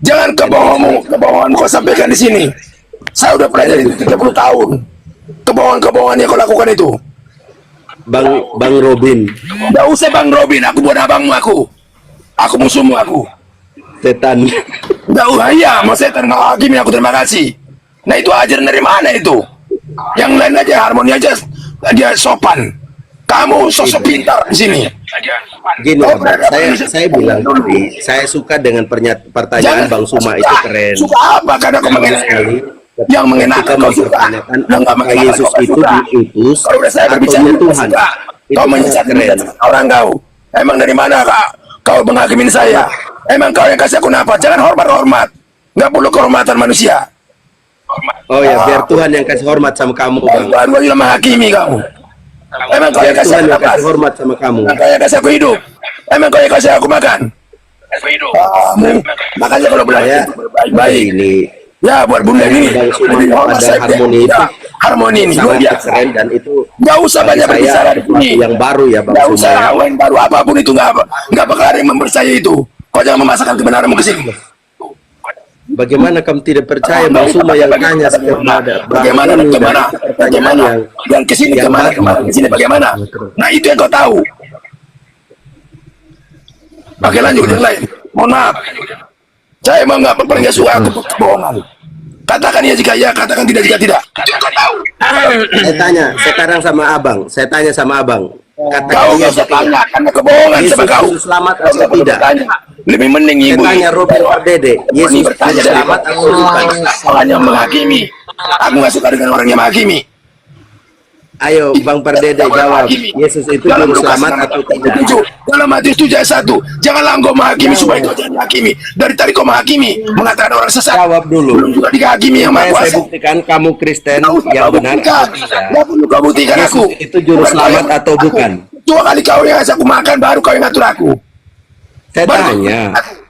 Jangan kebohongan kau sampaikan di sini. Saya udah pelajari itu 30 tahun. Kebohongan-kebohongan yang kau lakukan itu. Bang Robin, Nggak usah Bang Robin, aku buat abangmu aku. Aku musuhmu aku. setan. Nggak usah, iya, mau setan nggak hakimi aku, terima kasih. Nah itu ajaran dari mana itu? Yang lain aja, Harmoni aja, dia sopan. Kamu sosok pintar di sini. Gini, Oh, Abang, saya bilang tadi, saya suka dengan pertanyaan Bang Suma itu keren. Suka apa? Karena kau mengenakan. Yang mengenakan kau suka. mempertanyakan Yang nggak apakah mengenakan Yesus kau itu suka. diutus Kalau udah saya atau berbicara, dia kau Tuhan. suka. Itu Kau sangat menyesatkan keren. orang kau. Emang dari mana kak? Kau menghakimin saya? Emang kau yang kasih aku nafas? Jangan hormat-hormat. Nggak perlu kehormatan manusia. Oh ya, biar Tuhan yang kasih hormat sama kamu, Bang. Tuhan gua juga menghakimi kamu. Emang kau yang Biar kasih Tuhan aku yang nafas? kasih hormat sama kamu. Emang kau yang kasih aku hidup? Emang kau yang kasih aku makan? Kamu. Makanya kalau Saya belajar baik-baik. ini Ya buat bunda ini. Bang Suma Lebih hormat pada saya. Harmoni itu Ya, Harmoni ini luar sangat biasa. keren dan itu Nggak usah bagi banyak saya berbicara di sini. sesuatu yang baru ya, Bang Nggak Suma. usah yang baru apapun itu nggak bakal ada yang mempercayai itu. Kau jangan memasakkan kebenaranmu ke sini. Bagaimana kamu tidak percaya Bang Suma yang tanya setiap ada Bagaimana ini kemana? dari pertanyaan Bagaimana? Yang kesini yang kemana? baru. Kemana kesini bagaimana? Nah itu yang kau tahu. Oke lanjut yang lain. Mohon maaf. Saya emang nggak suka aku kebohongan. Katakan ya jika ya, katakan tidak jika tidak. Itu yang kau tahu. Saya tanya sekarang sama Abang, saya tanya sama Abang. Kau Katakan nggak usah tanya karena kebohongan Yesus sama kau. itu selamat Kau atau nggak perlu tidak? bertanya. Lebih mending Saya ibu. tanya Robin Pardede, Yesus bertanya itu dari selamat atau bukan? orang yang menghakimi. Aku nggak suka dengan orang yang menghakimi. Ayo Bang Pardede jawab, Yesus itu Dalam juru Lukas selamat 6 atau tidak? 7, dalam Matius 7 ayat 1, janganlah engkau menghakimi supaya kau jangan menghakimi. Dari tadi kau menghakimi, mengatakan orang sesat. Jawab dulu. Belum juga dihakimi yang maha Supaya saya kuasa. buktikan kamu Kristen Nggak usah yang kau benar buktikan. atau tidak. Nggak perlu kau buktikan Yesus aku. itu juru Bukan kau selamat yang- atau bukan? Dua kali kau yang ngasih aku makan, baru kau yang ngatur aku. Saya Baru- tanya,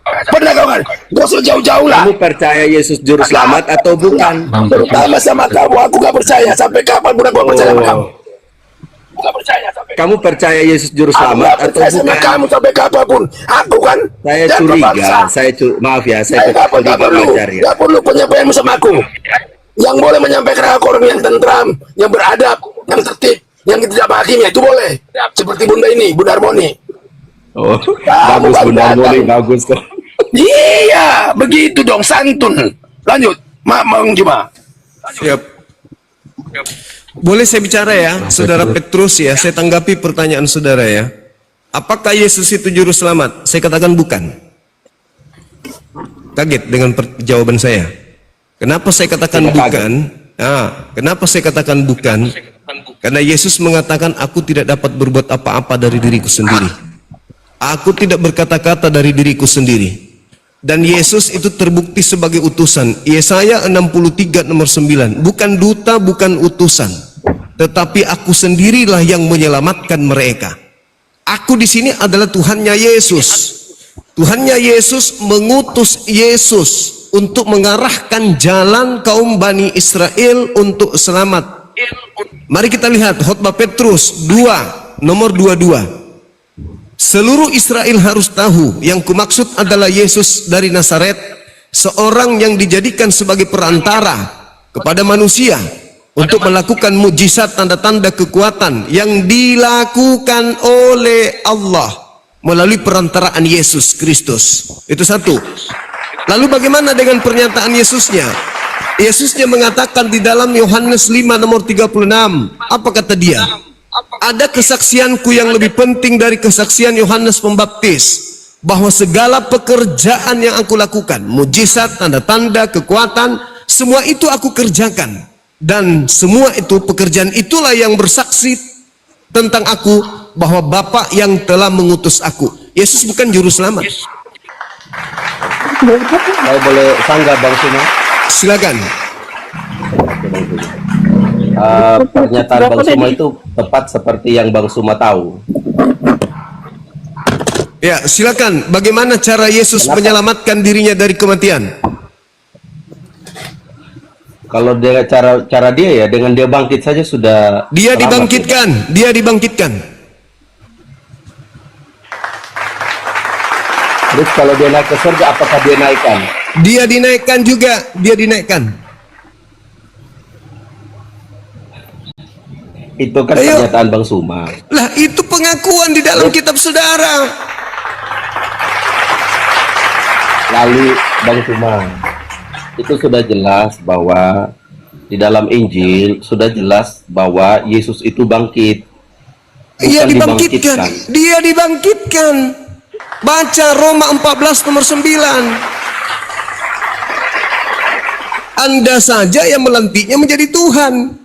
Pernah kau kan? Gak usah jauh-jauh lah. kamu percaya Yesus juru selamat atau bukan? Terutama sama kamu, aku gak percaya. Sampai kapan pun aku gak percaya sama Oh. kamu. Aku gak percaya sampai Kamu percaya Yesus juru Aku selamat gak atau percaya sama bukan? kamu sampai kapanpun. Aku kan. Saya jangan curiga, kebangsa. maaf ya, saya Saya gak curiga perlu. belajar ya. Gak perlu penyampaianmu sama aku. Yang boleh menyampaikan aku orang yang tentram, yang beradab, yang tertib, yang tidak menghakimi, itu boleh. Seperti bunda ini, Bunda Harmoni. Oh, Kamu bagus Bunda bangga, Harmoni, kamu. bagus kok. Iya, begitu dong, santun. Lanjut, Mang Juma. Siap. Boleh saya bicara ya, Saudara Petrus ya, saya tanggapi pertanyaan saudara ya. Apakah Yesus itu juru selamat? Saya katakan bukan. Kaget dengan jawaban saya. Kenapa saya katakan Tidak kaget. bukan? Kenapa saya katakan bukan? Karena Yesus mengatakan aku tidak dapat berbuat apa-apa dari diriku sendiri. Aku tidak berkata-kata dari diriku sendiri. Dan Yesus itu terbukti sebagai utusan. Yesaya 63 nomor 9. Bukan duta, bukan utusan. Tetapi aku sendirilah yang menyelamatkan mereka. Aku di sini adalah Tuhannya Yesus. Tuhannya Yesus mengutus Yesus untuk mengarahkan jalan kaum Bani Israel untuk selamat. Mari kita lihat khotbah Petrus 2 nomor 22. Seluruh Israel harus tahu yang kumaksud adalah Yesus dari Nazaret, seorang yang dijadikan sebagai perantara kepada manusia untuk melakukan mujizat tanda-tanda kekuatan yang dilakukan oleh Allah melalui perantaraan Yesus Kristus. Itu satu. Lalu bagaimana dengan pernyataan Yesusnya? Yesusnya mengatakan di dalam Yohanes 5 nomor 36, apa kata dia? Ada kesaksianku yang lebih penting dari kesaksian Yohanes Pembaptis, bahwa segala pekerjaan yang aku lakukan, mujizat, tanda-tanda, kekuatan, semua itu aku kerjakan, dan semua itu, pekerjaan itulah yang bersaksi tentang aku, bahwa Bapa yang telah mengutus aku. Yesus bukan juru selamat. Saya boleh sanggah Bang Suma? Silakan. Pernyataan Bang Suma itu tepat seperti yang Bang Suma tahu. Ya, silakan. Bagaimana cara Yesus menyelamatkan dirinya dari kematian? Kalau dia cara dia ya, dengan dia bangkit saja sudah. Dia selamat, dibangkitkan, ya. dia dibangkitkan. Terus kalau dia naik ke surga, apakah dia naikkan? Dia dinaikkan juga, dia dinaikkan. Itu kan Ayo. pernyataan Bang Suma. Lah, itu pengakuan di dalam kitab saudara. Lalu Bang Suma, itu sudah jelas bahwa di dalam Injil sudah jelas bahwa Yesus itu bangkit. Ia Bukan dibangkitkan. Dia dibangkitkan. Baca Roma 14 nomor 9. Anda saja yang melantiknya menjadi Tuhan.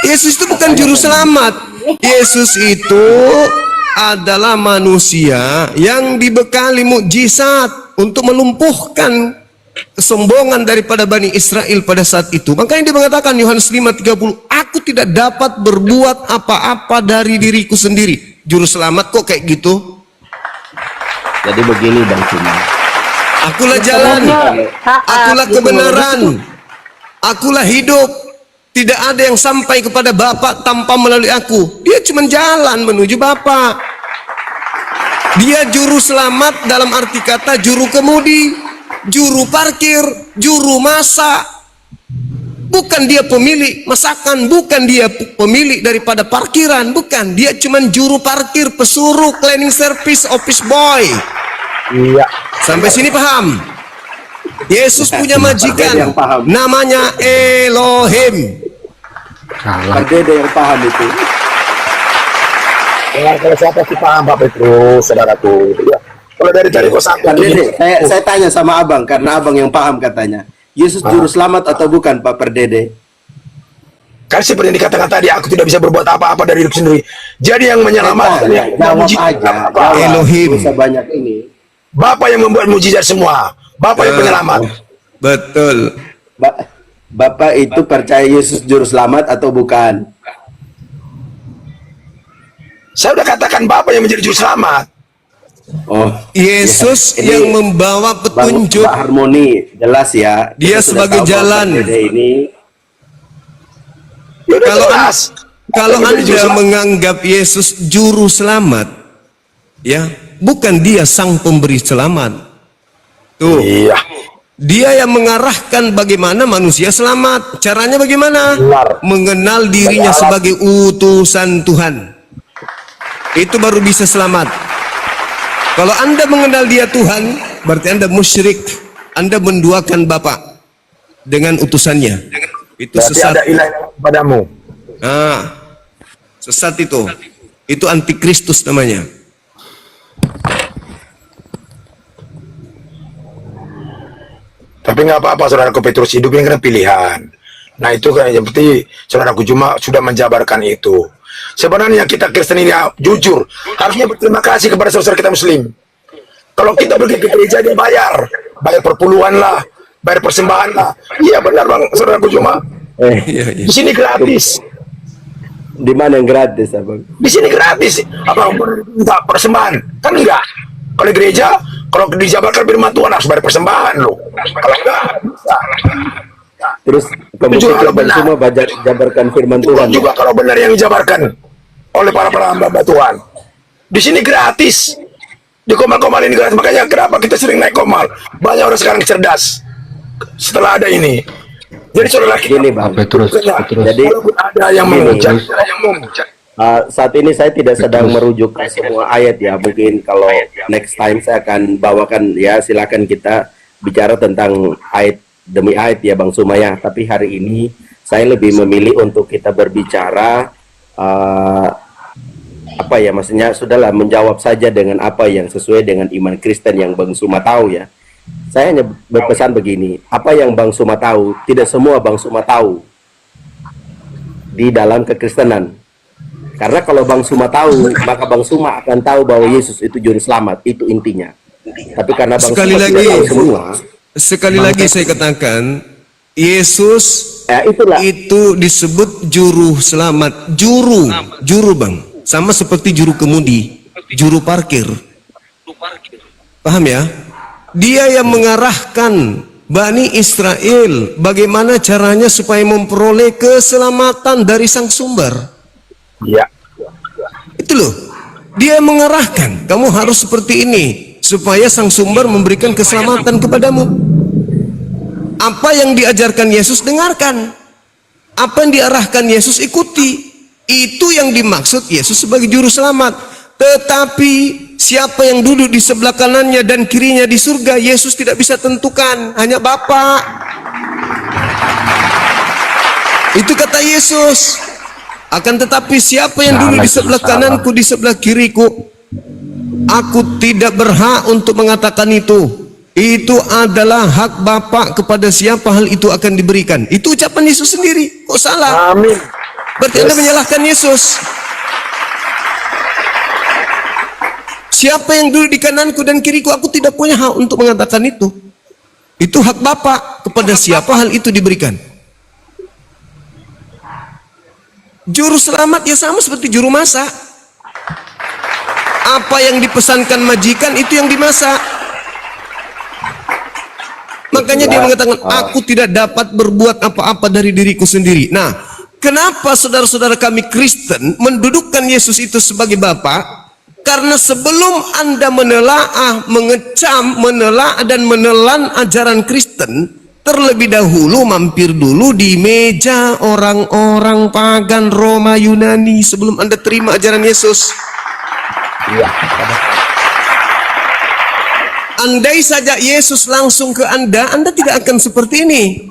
Yesus itu bukan juru selamat. Yesus itu adalah manusia yang dibekali mukjizat untuk melumpuhkan kesombongan daripada Bani Israel pada saat itu. Makanya dia mengatakan Yohanes 5:30, aku tidak dapat berbuat apa-apa dari diriku sendiri. Juru selamat kok kayak gitu? Jadi begini Bang Suma. Akulah jalan, akulah kebenaran, akulah hidup. Tidak ada yang sampai kepada Bapa tanpa melalui aku. Dia cuma jalan menuju Bapa. Dia juru selamat dalam arti kata juru kemudi, juru parkir, juru masak. Bukan dia pemilik masakan, bukan dia pemilik daripada parkiran, bukan. Dia cuma juru parkir, pesuruh, cleaning service, office boy. Iya. Sampai sini paham? Yesus punya majikan, Yang paham. namanya Elohim. Salah. Pak Dede yang paham itu. Ya, kalau saya pasti paham Pak Petrus, saudaraku. Ya. Kalau dari tadi kok sampai Pak Dede, saya tanya sama abang karena abang yang paham katanya. Yesus juru selamat atau bukan Pak Perdede? kan seperti yang dikatakan tadi, aku tidak bisa berbuat apa-apa dari hidup sendiri. Jadi yang menyelamatkan, yang Jawab mujizat, aja. apa? Jawab. Elohim. Bisa banyak ini. Bapak yang membuat mujizat semua. Bapak yang penyelamat. Betul. Bapak itu percaya Yesus juru selamat atau bukan? Saya udah katakan Bapak yang menjadi juru selamat. Oh, Yesus ya. Ini yang membawa petunjuk. Bang Harmoni jelas ya. Dia Kita sudah sebagai tahu Pak jalan. Perdede ini Ya udah Kalau jelas. Kalau Bapak yang menjadi juru Anda selamat. menganggap Yesus juru selamat, ya, bukan dia sang pemberi selamat. Tuh, Iya. dia yang mengarahkan bagaimana manusia selamat. Caranya bagaimana? Benar. Mengenal dirinya sebagai utusan Tuhan. Itu baru bisa selamat. Kalau Anda mengenal dia Tuhan, berarti Anda musyrik. Anda menduakan Bapa dengan utusannya. Itu Berarti sesat. ada ilah padamu. Nah, sesat itu. Itu antikristus namanya. Tapi nggak apa-apa, saudaraku Petrus, hidup ini kan pilihan. Nah itu kan yang penting, saudaraku cuma sudah menjabarkan itu. Sebenarnya kita Kristen ini jujur, harusnya berterima kasih kepada saudara kita Muslim. Kalau kita pergi ke gereja dia bayar perpuluhan lah, bayar persembahan lah. Iya benar bang, saudaraku cuma Iya, iya. di sini gratis. di mana yang gratis, Abang? Di sini gratis. Apa minta persembahan? Kan enggak. Kalau di gereja Kalau dijabarkan firman Tuhan harus bayar persembahan loh. Kalau enggak bisa. Terus kamu Juga kalau Bang benar. Suma jabarkan firman Tuhan Tuhan. juga kalau benar yang dijabarkan oleh para hamba Tuhan. Di sini gratis. Di Komal-Komal ini gratis. Makanya kenapa kita sering naik Komal? Banyak orang sekarang cerdas. Setelah ada ini. Jadi saudara kita, Gini Bang, Petrus. jadi walaupun ada yang Gini. mengucap, saat ini saya tidak sedang merujuk ke semua ayat ya. Mungkin kalau next time saya akan bawakan ya, silakan kita bicara tentang ayat demi ayat ya Bang Sumaya. Tapi hari ini saya lebih memilih untuk kita berbicara apa ya, maksudnya sudahlah menjawab saja dengan apa yang sesuai dengan iman Kristen yang Bang Suma tahu ya. Saya hanya berpesan begini, apa yang Bang Suma tahu, tidak semua Bang Suma tahu di dalam kekristenan. Karena kalau Bang Suma tahu, maka Bang Suma akan tahu bahwa Yesus itu juru selamat, itu intinya. Tapi karena Bang Sekali Suma lagi, tidak tahu semua, sekali lagi saya katakan, Yesus itulah itu disebut juru selamat, juru Bang, sama seperti juru kemudi, juru parkir. Paham ya? Dia yang mengarahkan Bani Israel bagaimana caranya supaya memperoleh keselamatan dari sang sumber. ya, Itu loh. Dia mengarahkan, kamu harus seperti ini supaya sang sumber memberikan keselamatan kepadamu. Apa yang diajarkan Yesus dengarkan. Apa yang diarahkan Yesus ikuti. Itu yang dimaksud Yesus sebagai juru selamat. Tetapi siapa yang duduk di sebelah kanannya dan kirinya di surga, Yesus tidak bisa tentukan, hanya Bapa. Itu kata Yesus. Akan tetapi siapa yang duduk di sebelah kananku, di sebelah kiriku, aku tidak berhak untuk mengatakan itu. Itu adalah hak Bapa, kepada siapa hal itu akan diberikan. Itu ucapan Yesus sendiri. Kok salah? amin. Berarti Anda menyalahkan Yesus. Siapa yang duduk di kananku dan kiriku, aku tidak punya hak untuk mengatakan itu. Itu hak Bapa, kepada siapa hal itu diberikan. Juru selamat ya sama seperti juru masak. Apa yang dipesankan majikan itu yang dimasak. Makanya dia mengatakan, aku tidak dapat berbuat apa-apa dari diriku sendiri. Nah, kenapa saudara-saudara kami Kristen mendudukkan Yesus itu sebagai Bapa? Karena sebelum Anda menelaah, mengecam, menelaah dan menelan ajaran Kristen, terlebih dahulu mampir dulu di meja orang-orang pagan Roma Yunani sebelum Anda terima ajaran Yesus. Andai saja Yesus langsung ke Anda tidak akan seperti ini.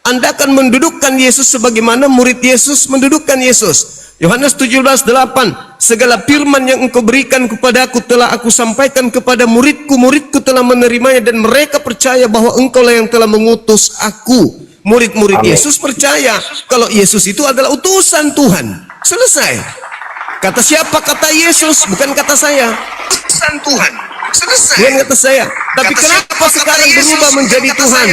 Anda akan mendudukkan Yesus sebagaimana murid Yesus mendudukkan Yesus. Yohanes 17:8, segala firman yang engkau berikan kepadaku telah aku sampaikan kepada muridku, muridku telah menerimanya dan mereka percaya bahwa engkaulah yang telah mengutus aku. Murid-murid Yesus percaya kalau Yesus itu adalah utusan Tuhan. Selesai. Kata siapa? Kata Yesus, bukan kata saya. Utusan Tuhan. Selesai. Bukan kata saya. Tapi kenapa sekarang berubah menjadi Tuhan?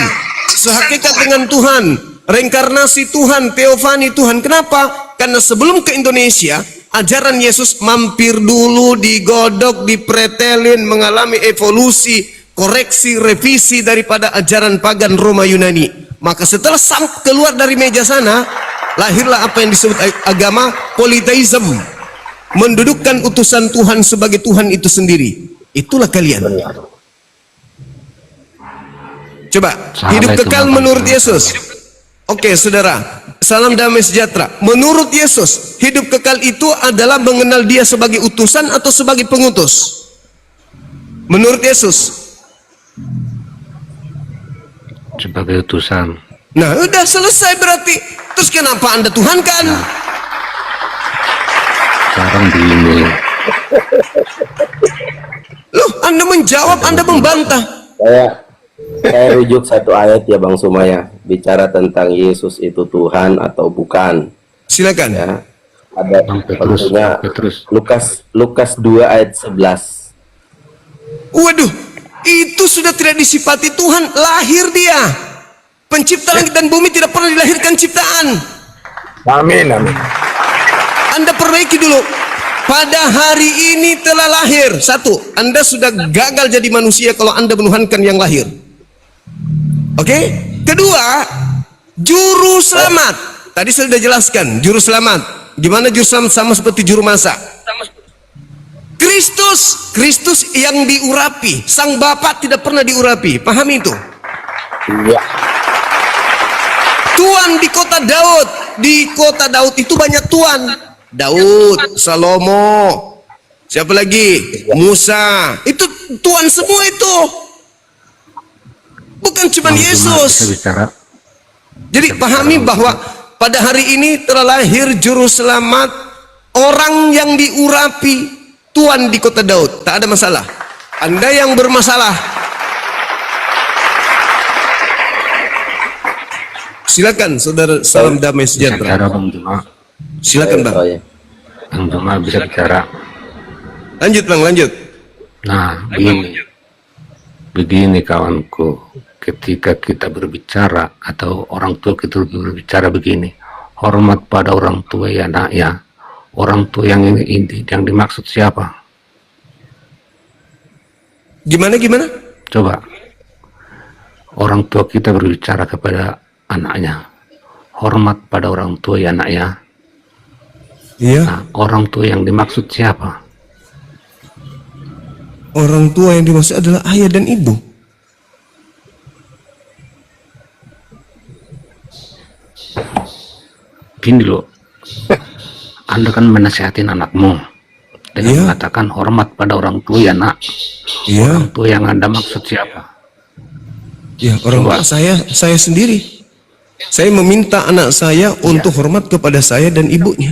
Sehakikat dengan Tuhan. Reinkarnasi Tuhan, teofani Tuhan. Kenapa? Karena sebelum ke Indonesia, ajaran Yesus mampir dulu, digodok, dipretelin, mengalami evolusi, koreksi, revisi daripada ajaran pagan Roma Yunani. Maka setelah keluar dari meja sana, lahirlah apa yang disebut agama politeisme. Mendudukkan utusan Tuhan sebagai Tuhan itu sendiri. Itulah kalian. Coba, Salah hidup itu, kekal Bapak. menurut Yesus. Oke, saudara, salam damai sejahtera. Menurut Yesus, hidup kekal itu adalah mengenal Dia sebagai utusan atau sebagai pengutus? Menurut Yesus. Sebagai utusan. Nah, udah selesai berarti. Terus kenapa Anda Tuhan kan? Sekarang begini. Loh, Anda menjawab, Anda membantah. Saya rujuk satu ayat ya Bang Sumaya, bicara tentang Yesus itu Tuhan atau bukan. Silakan. Ya, ada Bang Petrus, tentunya Bang Petrus. Lukas 2 ayat 11. Waduh, itu sudah tidak disifati Tuhan. Lahir Dia. Pencipta langit dan bumi tidak pernah dilahirkan ciptaan. Amin, amin. Anda perbaiki dulu. pada hari ini telah lahir. Satu, Anda sudah gagal jadi manusia kalau Anda menuhankan yang lahir. Oke? Kedua, juru selamat. Tadi saya sudah jelaskan, juru selamat. Gimana juru selamat? Sama seperti juru masak. Kristus yang diurapi. Sang Bapa tidak pernah diurapi. Pahami itu? Iya. Tuan di kota Daud. Di kota Daud itu banyak tuan. Daud, Salomo, siapa lagi? Musa. Itu Tuhan semua itu. Bukan cuma Yesus. Jadi pahami bahwa pada hari ini telah lahir juru selamat, orang yang diurapi, Tuhan di kota Daud. Tak ada masalah. Anda yang bermasalah, silakan saudara. Salam damai sejahtera. Silakan Bang. Bang Joma bisa bicara. Lanjut Bang, lanjut. Nah, begini kawanku, ketika kita berbicara atau orang tua kita berbicara begini, hormat pada orang tua ya nak ya. Orang tua yang ini inti, yang dimaksud siapa? Gimana? Coba. Orang tua kita berbicara kepada anaknya, hormat pada orang tua ya nak ya. Iya. Nah, orang tua yang dimaksud siapa? Orang tua yang dimaksud adalah ayah dan ibu. Gini loh, Anda kan menasihatin anakmu dengan mengatakan hormat pada orang tua ya nak. Iya. Orang tua yang Anda maksud siapa? Ya, orang tua saya sendiri. Saya meminta anak saya untuk hormat kepada saya dan ibunya.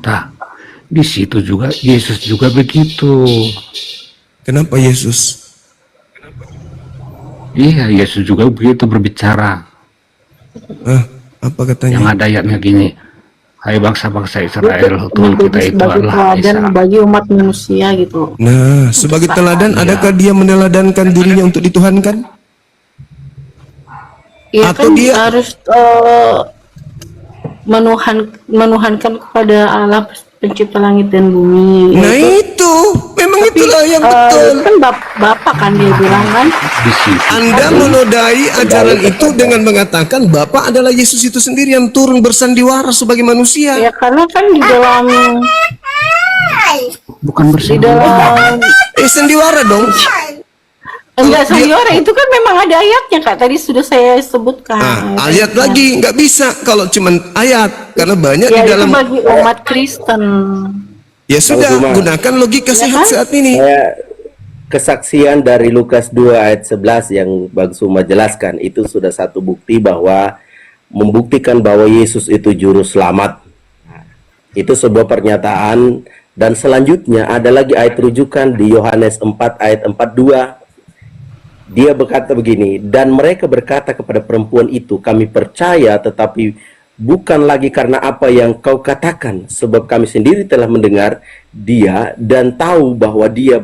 Nah, di situ juga Yesus juga begitu. Kenapa Yesus? Iya, Yesus juga begitu berbicara. Apa katanya? Yang ada ayatnya gini, hai bangsa-bangsa Israel, Tuhan kita itu sebagai adalah teladan Esa. bagi umat manusia gitu. Nah, sebagai teladan, adakah dia meneladankan dirinya untuk dituhankan? Iya Atau kan dia harus menuhankan kepada Allah pencipta langit dan bumi. Nah itu, memang itulah yang betul. Kan bapak kan dia bilang kan. Di situ. Anda menodai ajaran itu dengan mengatakan Bapa adalah Yesus itu sendiri yang turun bersandiwara sebagai manusia. Ya karena kan di dalam Bukan di bersih. dalam Sandiwara dong. enggak sandiwara itu kan memang ada ayatnya Kak. Tadi sudah saya sebutkan. Ayat lagi nggak bisa kalau cuman ayat karena banyak Ya di itu dalam. bagi umat Kristen. Ya sudah, Cuma- gunakan logika sehat saat ini. Saya kesaksian dari Lukas 2 ayat 11 yang Bang Suma jelaskan itu sudah satu bukti bahwa membuktikan bahwa Yesus itu juru selamat. Nah, itu sebuah pernyataan dan selanjutnya ada lagi ayat rujukan di Yohanes 4 ayat 42. Dia berkata begini, dan mereka berkata kepada perempuan itu, kami percaya tetapi bukan lagi karena apa yang kau katakan, sebab kami sendiri telah mendengar dia dan tahu bahwa dia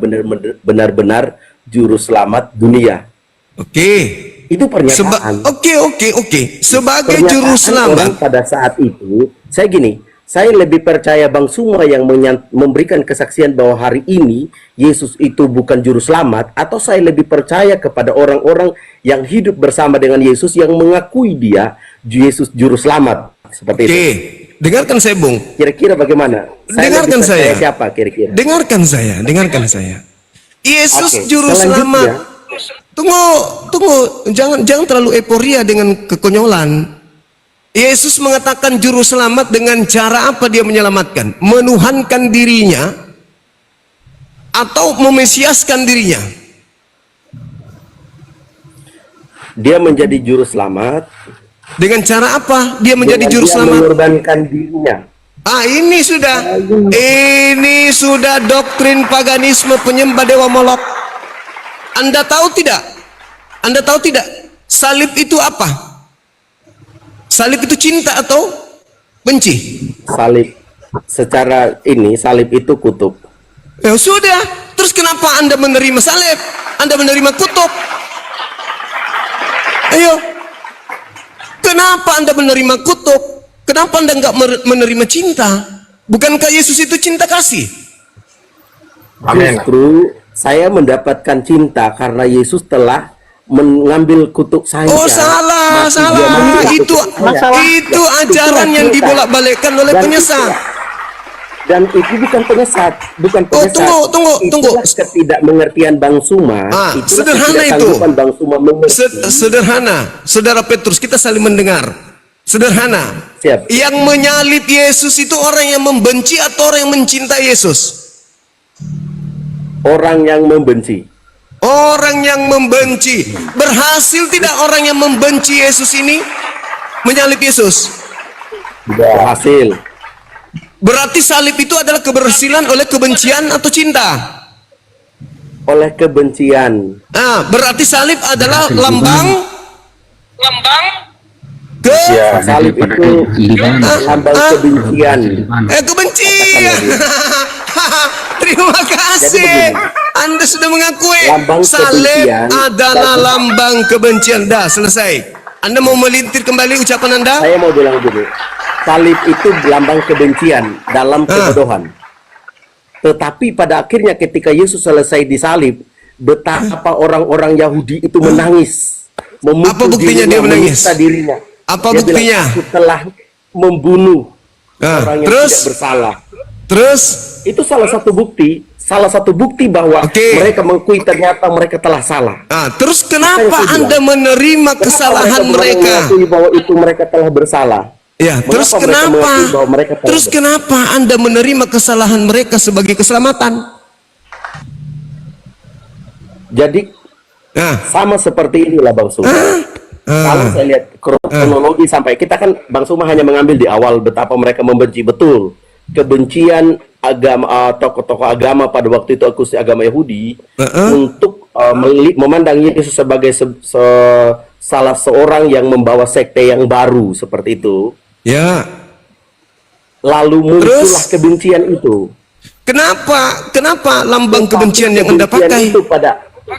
benar-benar juru selamat dunia. Oke. Itu pernyataan. Oke. Sebagai Pernyataan juru orang selamat. pada saat itu, saya lebih percaya Bang Suma yang memberikan kesaksian bahwa hari ini Yesus itu bukan juru selamat, atau saya lebih percaya kepada orang-orang yang hidup bersama dengan Yesus yang mengakui dia Yesus juru selamat seperti itu. Oke. Dengarkan saya, Bung. Kira-kira bagaimana? Dengarkan lebih percaya saya. Siapa kira-kira? Dengarkan saya. Yesus Oke, juru selanjutnya. selamat. Tunggu. Jangan terlalu euforia dengan kekonyolan. Yesus mengatakan juru selamat dengan cara apa dia menyelamatkan? Menuhankan dirinya atau memesiaskan dirinya? Dia menjadi juru selamat. Dengan cara apa dia menjadi dengan juru dia selamat? mengorbankan dirinya. Ini sudah doktrin paganisme penyembah dewa Molok. Anda tahu tidak? Salib itu apa? Salib itu cinta atau benci? Salib itu kutub. Ya sudah, terus kenapa Anda menerima salib? Anda menerima kutub? Ayo, kenapa Anda menerima kutub? Kenapa Anda nggak menerima cinta? Bukankah Yesus itu cinta kasih? Amin. Justru saya mendapatkan cinta karena Yesus telah mengambil kutuk saya. Oh, salah, Mati salah. dia mati untuk Itu saya. itu ajaran yang dibolak-balikkan oleh Dan penyesat. Dan itu bukan penyesat, bukan Oh, penyesat. tunggu. Itulah ketidakmengertian Bang Suma. Itulah Sederhana itu. ketidaksanggupan Bang Suma mengerti. Sederhana, Saudara Petrus, kita saling mendengar. Sederhana. Siap. Yang menyalib Yesus itu orang yang membenci atau orang yang mencintai Yesus? Orang yang membenci. Orang yang membenci. Berhasil tidak orang yang membenci Yesus ini menyalib Yesus? Berhasil. Berarti salib itu adalah keberhasilan oleh kebencian atau cinta? Oleh kebencian. Berarti salib adalah lambang ke Ya. Salib pada itu di mana? lambang kebencian. Di mana? kebencian. Terima kasih. Anda sudah mengakui Lambang salib kebencian. adalah lambang kebencian. Dah, selesai. Anda mau melintir kembali ucapan Anda? Saya mau bilang dulu. Salib itu lambang kebencian dalam kebodohan. Tetapi pada akhirnya ketika Yesus selesai disalib, betapa orang-orang Yahudi itu menangis. Apa buktinya dia menangis? menyiksa dirinya. Apa Dia buktinya? bilang, aku telah membunuh orang yang terus? tidak bersalah. Terus? Itu salah satu bukti bahwa Oke. mereka mengakui ternyata mereka telah salah. Terus kenapa Makanya saya Anda bilang, menerima Kenapa kesalahan mereka? mengakui bahwa itu mereka telah bersalah? Ya, terus Mengapa mereka kenapa? mengakui bahwa mereka telah Terus kenapa Anda menerima kesalahan mereka sebagai keselamatan? Jadi sama seperti inilah Bang Suma. Kalau saya lihat kronologi sampai kita kan Bang Suma hanya mengambil di awal betapa mereka membenci betul kebencian agama tokoh-tokoh agama pada waktu itu agama Yahudi untuk memandang Yesus sebagai salah seorang yang membawa sekte yang baru seperti itu. Ya. Lalu muncullah Terus? kebencian itu. Kenapa lambang Tetapi kebencian yang Anda kebencian pakai? itu pada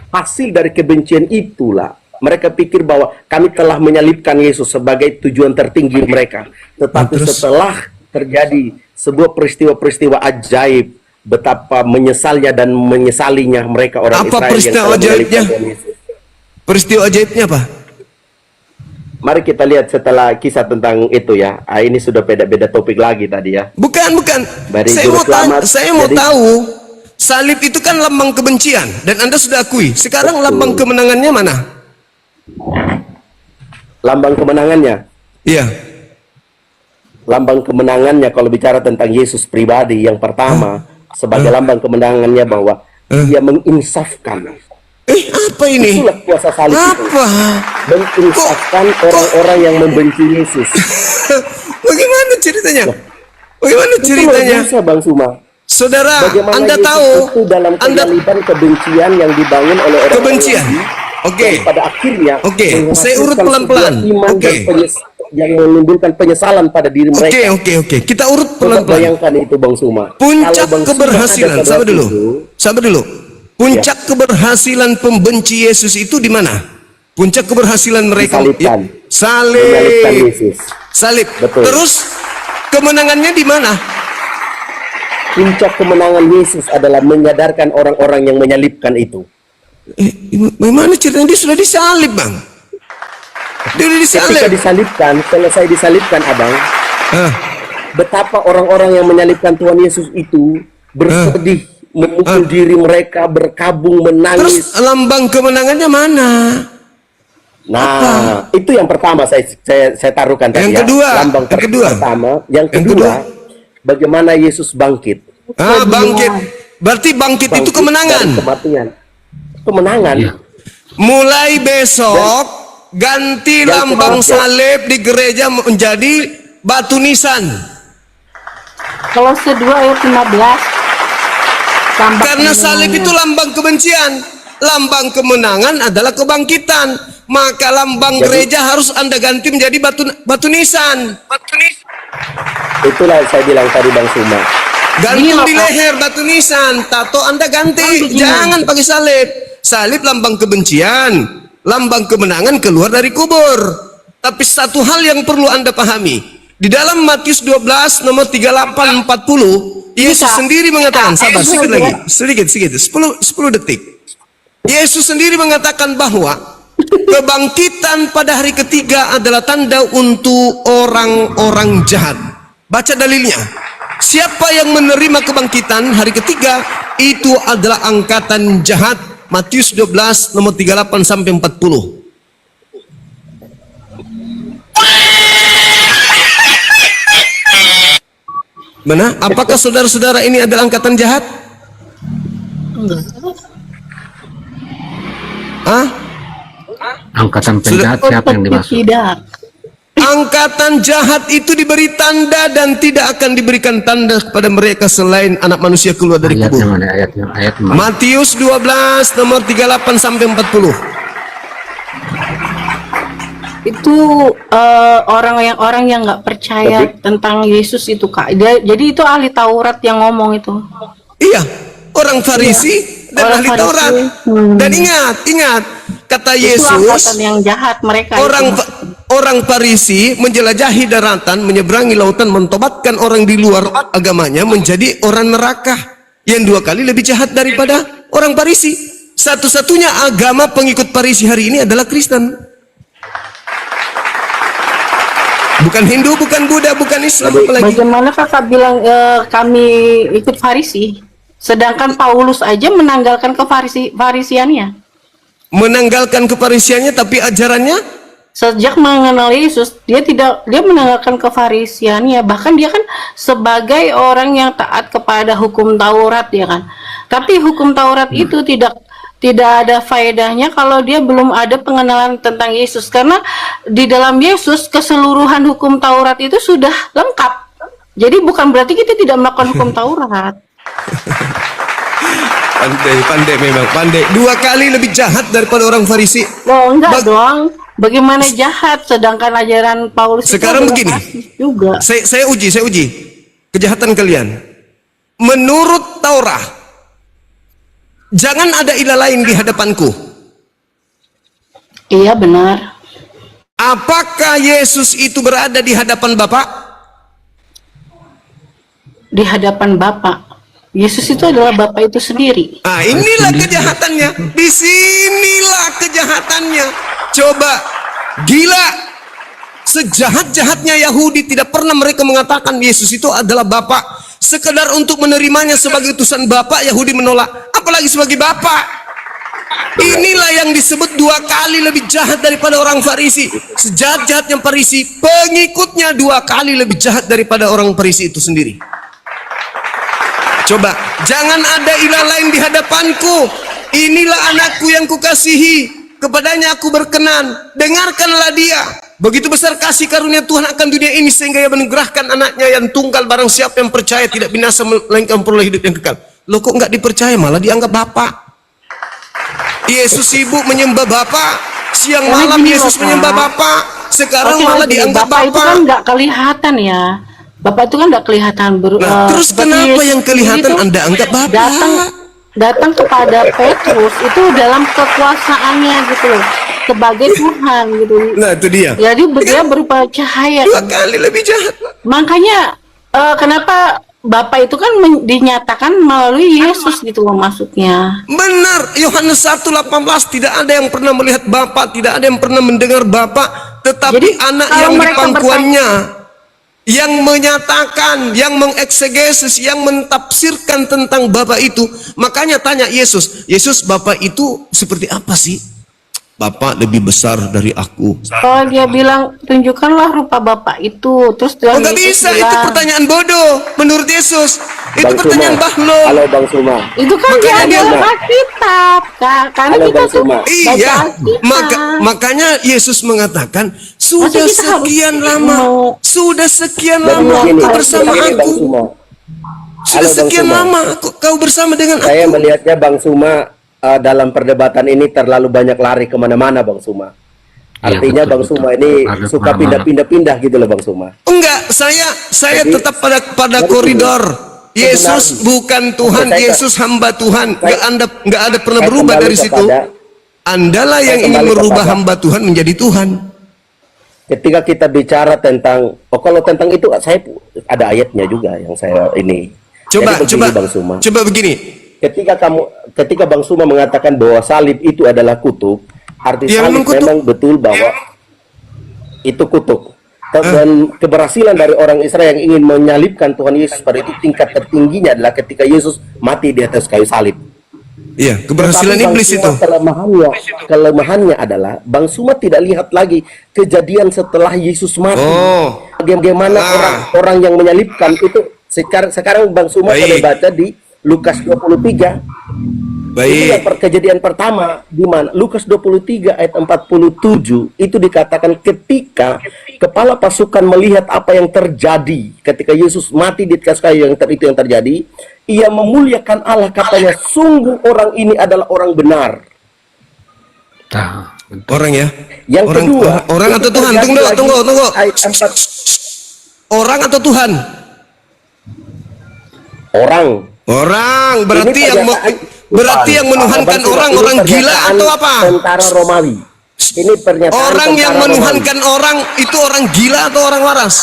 hasil dari kebencian itulah mereka pikir bahwa kami telah menyalibkan Yesus sebagai tujuan tertinggi mereka. Tetapi Terus? setelah terjadi sebuah peristiwa-peristiwa ajaib, betapa menyesalnya dan menyesalinya mereka orang Apa Israel peristiwa yang telah ajaibnya? menyalibkan Yesus. Peristiwa ajaibnya apa? Mari kita lihat setelah kisah tentang itu ya. Ini sudah beda-beda topik lagi tadi ya. Bukan. Dari Saya Juru mau Selamat. saya mau Jadi- tahu. Salib itu kan lambang kebencian dan Anda sudah akui. Sekarang Betul. lambang kemenangannya mana? Lambang kemenangannya. Iya. Lambang kemenangannya kalau bicara tentang Yesus pribadi yang pertama sebagai lambang kemenangannya bahwa dia menginsafkan. Apa ini? Itulah kuasa salib itu. Apa? Menginsafkan orang-orang yang membenci Yesus. Bagaimana ceritanya? Bagaimana Itu luar ceritanya? biasa Bang Suma. Saudara, Bagaimana Anda Yesus tahu itu dalam Anda penyaliban kebencian yang dibangun oleh orang Kebencian. Oke. Pada akhirnya Oke, menghasilkan saya urut pelan-pelan. sebuah iman Oke. dan yang menimbulkan penyesalan pada diri mereka. Oke. Kita urut Coba pelan-pelan. bayangkan itu Bang Suma. Puncak Kalau Bang Suma keberhasilan, ada pada sabar dulu. waktu itu, Sabar dulu. Puncak keberhasilan pembenci Yesus itu di mana? Puncak keberhasilan mereka Disalibkan. Salib. menyalibkan Yesus. Salib. Betul. Terus kemenangannya di mana? Puncak kemenangan Yesus adalah menyadarkan orang-orang yang menyalibkan itu. Bagaimana ceritanya dia sudah disalib, Bang? Dia sudah disalib. Ketika disalibkan, selesai disalibkan, Abang, betapa orang-orang yang menyalibkan Tuhan Yesus itu bersedih, memukul diri mereka, berkabung, Terus menangis. lambang kemenangannya mana? Nah, itu yang pertama saya taruhkan tadi. Yang kedua, Lambang yang kedua. pertama, yang Yang kedua, kedua. bagaimana Yesus bangkit. Bangkit. Berarti bangkit itu Bangkit kemenangan. dari kematian. Kemenangan. Iya. Mulai besok ganti yang lambang kemarin- salib di gereja menjadi batu nisan. Kolose 2 ayat 15. Tambah Karena salib itu lambang kebencian, lambang kemenangan adalah kebangkitan. Maka lambang gereja harus Anda ganti menjadi batu nisan. Itulah saya bilang tadi Bang Suma. Gantung Gini, di Pak. leher batu nisan, tato Anda ganti. Begini. Jangan pakai salib. Salib lambang kebencian, lambang kemenangan keluar dari kubur. Tapi satu hal yang perlu Anda pahami, Di dalam Matius 12 nomor 38 40, Yesus sendiri mengatakan, sabar sedikit lagi, sedikit 10 detik. Yesus sendiri mengatakan bahwa kebangkitan pada hari ketiga adalah tanda untuk orang-orang jahat. Baca dalilnya. Siapa yang menerima kebangkitan hari ketiga itu adalah angkatan jahat. Matius 12 nomor 38 sampai 40. Mana? Apakah saudara-saudara ini adalah angkatan jahat? Hah? Angkatan penjahat siapa yang dimaksud? Tidak. Angkatan jahat itu diberi tanda dan tidak akan diberikan tanda kepada mereka selain anak manusia keluar dari Ayatnya kubur. mana? Ayat mana? Matius 12 nomor 38 sampai 40. Itu orang yang nggak percaya tentang Yesus itu, Kak. Jadi itu ahli Taurat yang ngomong itu. Iya, orang Farisi dan Orang ahli Farisi. Taurat. Dan ingat, kata Itu Yesus, angkatan yang jahat mereka. orang Farisi menjelajahi daratan, menyeberangi lautan, mentobatkan orang di luar agamanya menjadi orang neraka yang 2 kali lebih jahat daripada orang Farisi. Satu-satunya agama pengikut Farisi hari ini adalah Kristen. Bukan Hindu, bukan Buddha, bukan Islam apalagi. Bagaimana kakak bilang kami ikut Farisi, sedangkan Paulus aja menanggalkan kefarisiannya. Menanggalkan kefarisiannya, tapi ajarannya Sejak mengenal Yesus, dia menanggalkan kefarisiannya. Bahkan dia kan sebagai orang yang taat kepada hukum Taurat, ya kan. Tapi hukum Taurat itu tidak ada faedahnya kalau dia belum ada pengenalan tentang Yesus, karena di dalam Yesus keseluruhan hukum Taurat itu sudah lengkap. Jadi bukan berarti kita tidak melakukan hukum Taurat. pandai memang pandai. 2 kali lebih jahat daripada orang Farisi. Oh, enggak dong. Bagaimana jahat sedangkan ajaran Paulus Sekarang itu begini. juga. Saya uji kejahatan kalian. Menurut Taurat, jangan ada ilah lain di hadapanku. Iya, benar. Apakah Yesus itu berada di hadapan Bapa? Di hadapan Bapa. Yesus itu adalah Bapa itu sendiri. Ah, inilah kejahatannya. Disinilah kejahatannya. Coba, gila. Sejahat-jahatnya Yahudi tidak pernah mereka mengatakan Yesus itu adalah Bapa. Sekedar untuk menerimanya sebagai utusan Bapa, Yahudi menolak. Apalagi sebagai Bapa. Inilah yang disebut 2 kali lebih jahat daripada orang Farisi. Sejahat-jahatnya Farisi, pengikutnya 2 kali lebih jahat daripada orang Farisi itu sendiri. Coba, jangan ada ilah lain di hadapanku. Inilah anakku yang kukasihi, kepadanya aku berkenan. Dengarkanlah dia. Begitu besar kasih karunia Tuhan akan dunia ini sehingga ia menugerahkan anaknya yang tunggal. Barang siapa yang percaya tidak binasa melainkan peroleh hidup yang kekal. Loh, kok nggak dipercaya, malah dianggap Bapa. Yesus sibuk menyembah Bapa. Siang malam Yesus menyembah Bapa. Sekarang malah dianggap Bapa itu kan Bapa. nggak kelihatan ya. Bapak itu kan nggak kelihatan. Nah, terus seperti kenapa Yesus yang kelihatan sendiri Anda anggap Bapa? datang kepada Petrus itu dalam kekuasaannya gitu loh, sebagai Tuhan gitu. Nah, itu dia. Jadi dia berupa cahaya. 2 kali lebih jahat. Makanya kenapa Bapak itu kan dinyatakan melalui Yesus gitu loh maksudnya. Benar, Yohanes 1:18, tidak ada yang pernah melihat Bapa, tidak ada yang pernah mendengar Bapa, tetapi Jadi, anak kalau yang di mereka pangkuannya yang menyatakan, yang mengeksegesis, yang mentafsirkan tentang Bapa itu. Makanya tanya Yesus, Bapa itu seperti apa sih? Bapa lebih besar dari aku. Kalau dia bilang tunjukkanlah rupa Bapak itu, terus Oh, Tuhan nggak Yesus bisa, itu bilang, pertanyaan bodoh menurut Yesus. Itu Bang pertanyaan Suma. bahlul. Halo Bang Suma. itu kan Makanya dia dia- adalah Alkitab, Kak. Karena Halo, kita Bang tuh Suma. baca Iya, Alkitab. makanya Yesus mengatakan, sudah Masa kita harus sekian lama, mau- sudah sekian Bang lama begini, kau bersama begini, Bang aku. Suma. Sudah Halo, Bang sekian Suma. lama kau bersama dengan Saya aku. melihatnya Bang Suma dalam perdebatan ini terlalu banyak lari kemana-mana Bang Suma. Iya, Artinya betul, Bang betul. Suma ini Ada suka kemana-mana. pindah-pindah gitu loh Bang Suma. Enggak, saya Jadi- tetap pada Jadi koridor. sebenarnya- Yesus bukan Tuhan, Saya- Yesus hamba Tuhan. Enggak ada pernah saya berubah kembali dari situ. kepada- Andalah saya yang ingin kembali merubah kepada- hamba Tuhan menjadi Tuhan. ketika kita bicara tentang, kalau tentang itu saya ada ayatnya juga yang saya ini. Coba, Jadi begini, Bang Suma. coba begini. Ketika Bang Suma mengatakan bahwa salib itu adalah kutub, arti Ya, salib memang kutub. memang betul bahwa itu kutub. Dan keberhasilan dari orang Israel yang ingin menyalibkan Tuhan Yesus pada itu tingkat tertingginya adalah ketika Yesus mati di atas kayu salib. Iya, keberhasilan Tetapi Bang iblis Suma, itu. kelemahannya adalah Bang Suma tidak lihat lagi kejadian setelah Yesus mati. Oh. Bagaimana orang-orang yang menyalibkan itu sekarang Bang Suma Baik. boleh baca di Lukas 23. Itu yang Baik. kejadian pertama di mana Lukas 23 ayat 47 itu dikatakan ketika kepala pasukan melihat apa yang terjadi ketika Yesus mati di atas kayu itu yang terjadi, ia memuliakan Allah, katanya sungguh orang ini adalah orang benar. Nah, Orang ya. Yang Orang- kedua, orang itu atau Tuhan? terjadi Tunggu, lagi tunggu. ayat 4. Orang atau Tuhan? Orang. Orang berarti Ini yang pernyataan Tuhan. menuhankan Bang Suma, orang ini gila pernyataan atau apa? Tentara Romawi. Ini pernyataan Orang yang tentara menuhankan Romawi. orang itu orang gila atau orang waras?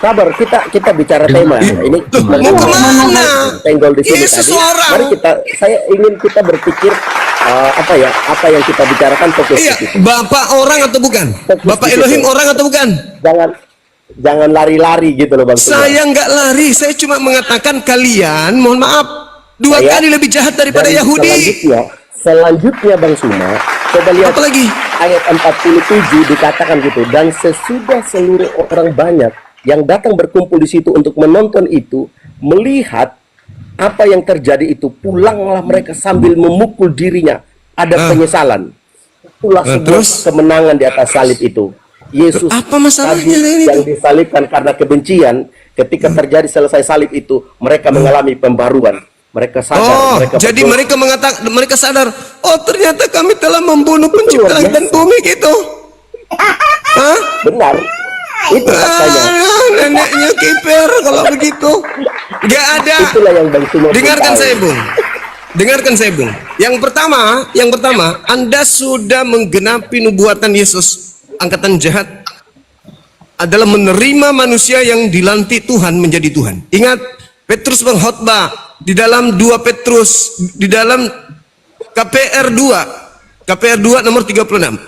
Sabar, kita bicara tema ini. Loh, mau kemana? Tenggol di sini Yesus tadi. orang. Mari saya ingin kita berpikir apa yang kita bicarakan fokus Iya, ke situ. Bapak orang atau bukan? Fokus Bapak di situ. Elohim orang atau bukan? Jangan lari-lari gitu loh Bang Suma. Saya nggak lari, saya cuma mengatakan kalian, mohon maaf, dua Saya- kali lebih jahat daripada Dan Yahudi. Selanjutnya Bang Suma, coba lihat Apa lagi? ayat 47 dikatakan gitu, dan sesudah seluruh orang banyak yang datang berkumpul di situ untuk menonton itu, melihat apa yang terjadi itu, pulanglah mereka sambil memukul dirinya. Ada penyesalan. Itulah sebuah terus? kemenangan di atas salib itu. Yesus Apa masalahnya tadi ini yang tuh? disalibkan karena kebencian, ketika terjadi selesai salib itu, mereka mengalami pembaruan. Mereka sadar, Oh, mereka jadi berdoa. mereka mengatakan, mereka sadar, oh ternyata kami telah membunuh pencipta langit dan bumi gitu. Hah? Benar. Itu faktanya. Neneknya kiper kalau begitu. Gak ada. Itulah yang Bang Suma Dengarkan tahu. saya, Bung. Dengarkan saya, Bung. Yang pertama, Anda sudah menggenapi nubuatan Yesus. Angkatan jahat adalah menerima manusia yang dilantik Tuhan menjadi Tuhan. Ingat, Petrus mengkhotbah di dalam 2 Petrus, di dalam KPR 2 nomor 36.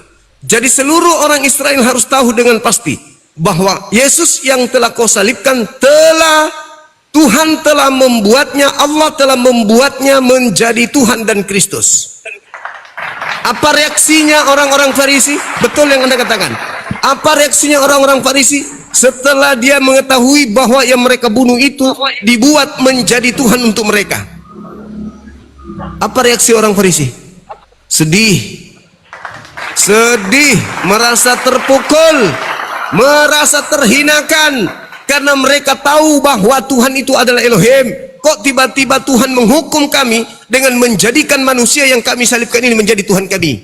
Jadi seluruh orang Israel harus tahu dengan pasti bahwa Yesus yang telah kau salibkan Tuhan telah membuatnya, Allah telah membuatnya menjadi Tuhan dan Kristus. Apa reaksinya orang-orang Farisi? Betul yang Anda katakan. Apa reaksinya orang-orang Farisi setelah dia mengetahui bahwa yang mereka bunuh itu dibuat menjadi Tuhan untuk mereka? Apa reaksi orang Farisi? Sedih, merasa terpukul, merasa terhinakan, karena mereka tahu bahwa Tuhan itu adalah Elohim. Kok tiba-tiba Tuhan menghukum kami dengan menjadikan manusia yang kami salibkan ini menjadi Tuhan kami?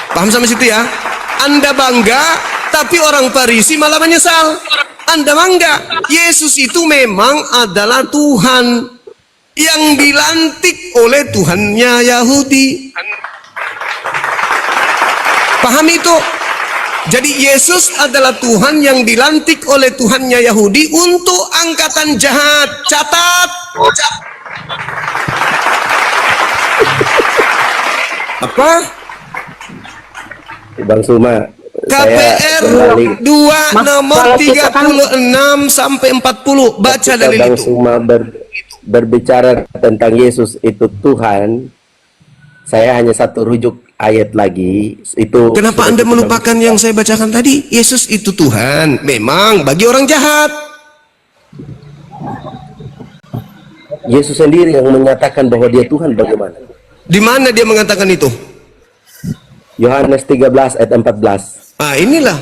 Paham sampai situ ya? Anda bangga, tapi orang Farisi malah menyesal. Anda bangga, Yesus itu memang adalah Tuhan yang dilantik oleh Tuhannya Yahudi. Paham itu? Jadi Yesus adalah Tuhan yang dilantik oleh Tuhannya Yahudi untuk angkatan jahat. Catat. Apa? Bang Suma, KPR saya kembali 2 nomor kalau kita kan- 36 sampai 40. Baca ketika dalil Bang itu. Suma berbicara tentang Yesus itu Tuhan, saya hanya satu rujuk ayat lagi itu. Kenapa sudah Anda kita melupakan yang saya bacakan tadi? Yesus itu Tuhan, memang bagi orang jahat. Yesus sendiri yang menyatakan bahwa dia Tuhan, bagaimana? Di mana dia mengatakan itu? Yohanes 13 ayat 14. Ah, inilah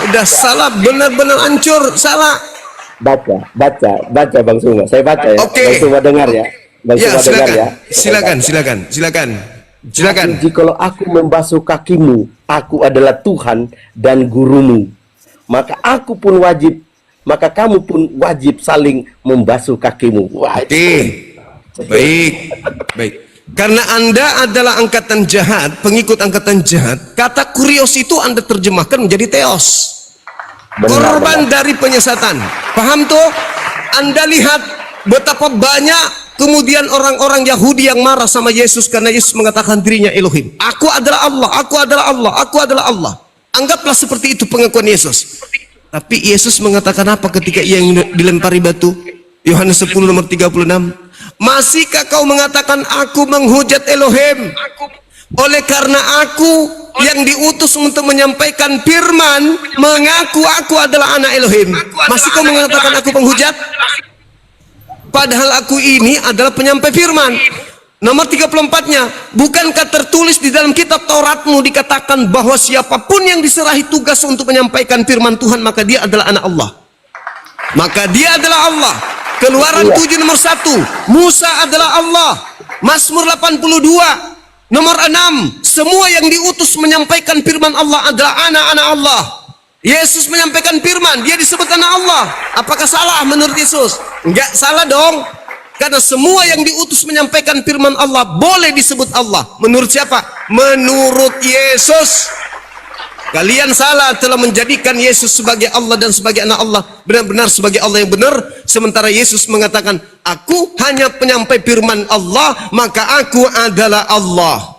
udah salah, benar-benar hancur, salah. Baca Bang Suma. Saya baca ya. Oke. Bang Suma dengar ya. Bang Ya, Suma dengar ya. silakan. Jikalau aku membasuh kakimu, aku adalah Tuhan dan gurumu. Maka kamu pun wajib saling membasuh kakimu. Wah, Oke. Baik. Karena Anda adalah angkatan jahat, pengikut angkatan jahat, kata kurios itu Anda terjemahkan menjadi teos. Korban dari penyesatan. Paham tuh? Anda lihat betapa banyak kemudian orang-orang Yahudi yang marah sama Yesus karena Yesus mengatakan dirinya Elohim. Aku adalah Allah, aku adalah Allah, aku adalah Allah. Anggaplah seperti itu pengakuan Yesus. Tapi Yesus mengatakan apa ketika ia dilempari batu? Yohanes 10 nomor 36. Masihkah kau mengatakan aku menghujat Elohim? Oleh karena aku yang diutus untuk menyampaikan firman, mengaku aku adalah anak Elohim. Masih kau mengatakan aku penghujat? Padahal aku ini adalah penyampai firman. Nomor 34-nya, bukankah tertulis di dalam kitab Tauratmu dikatakan bahwa siapapun yang diserahi tugas untuk menyampaikan firman Tuhan, maka dia adalah anak Allah. Maka dia adalah Allah. Keluaran 7 nomor 1, Musa adalah Allah. Mazmur 82 nomor 6, semua yang diutus menyampaikan firman Allah adalah anak-anak Allah. Yesus menyampaikan firman, dia disebut anak Allah. Apakah salah menurut Yesus? Enggak salah dong. Karena semua yang diutus menyampaikan firman Allah boleh disebut Allah. Menurut siapa? Menurut Yesus. Kalian salah telah menjadikan Yesus sebagai Allah dan sebagai anak Allah, benar-benar sebagai Allah yang benar, sementara Yesus mengatakan, aku hanya penyampai firman Allah, maka aku adalah Allah.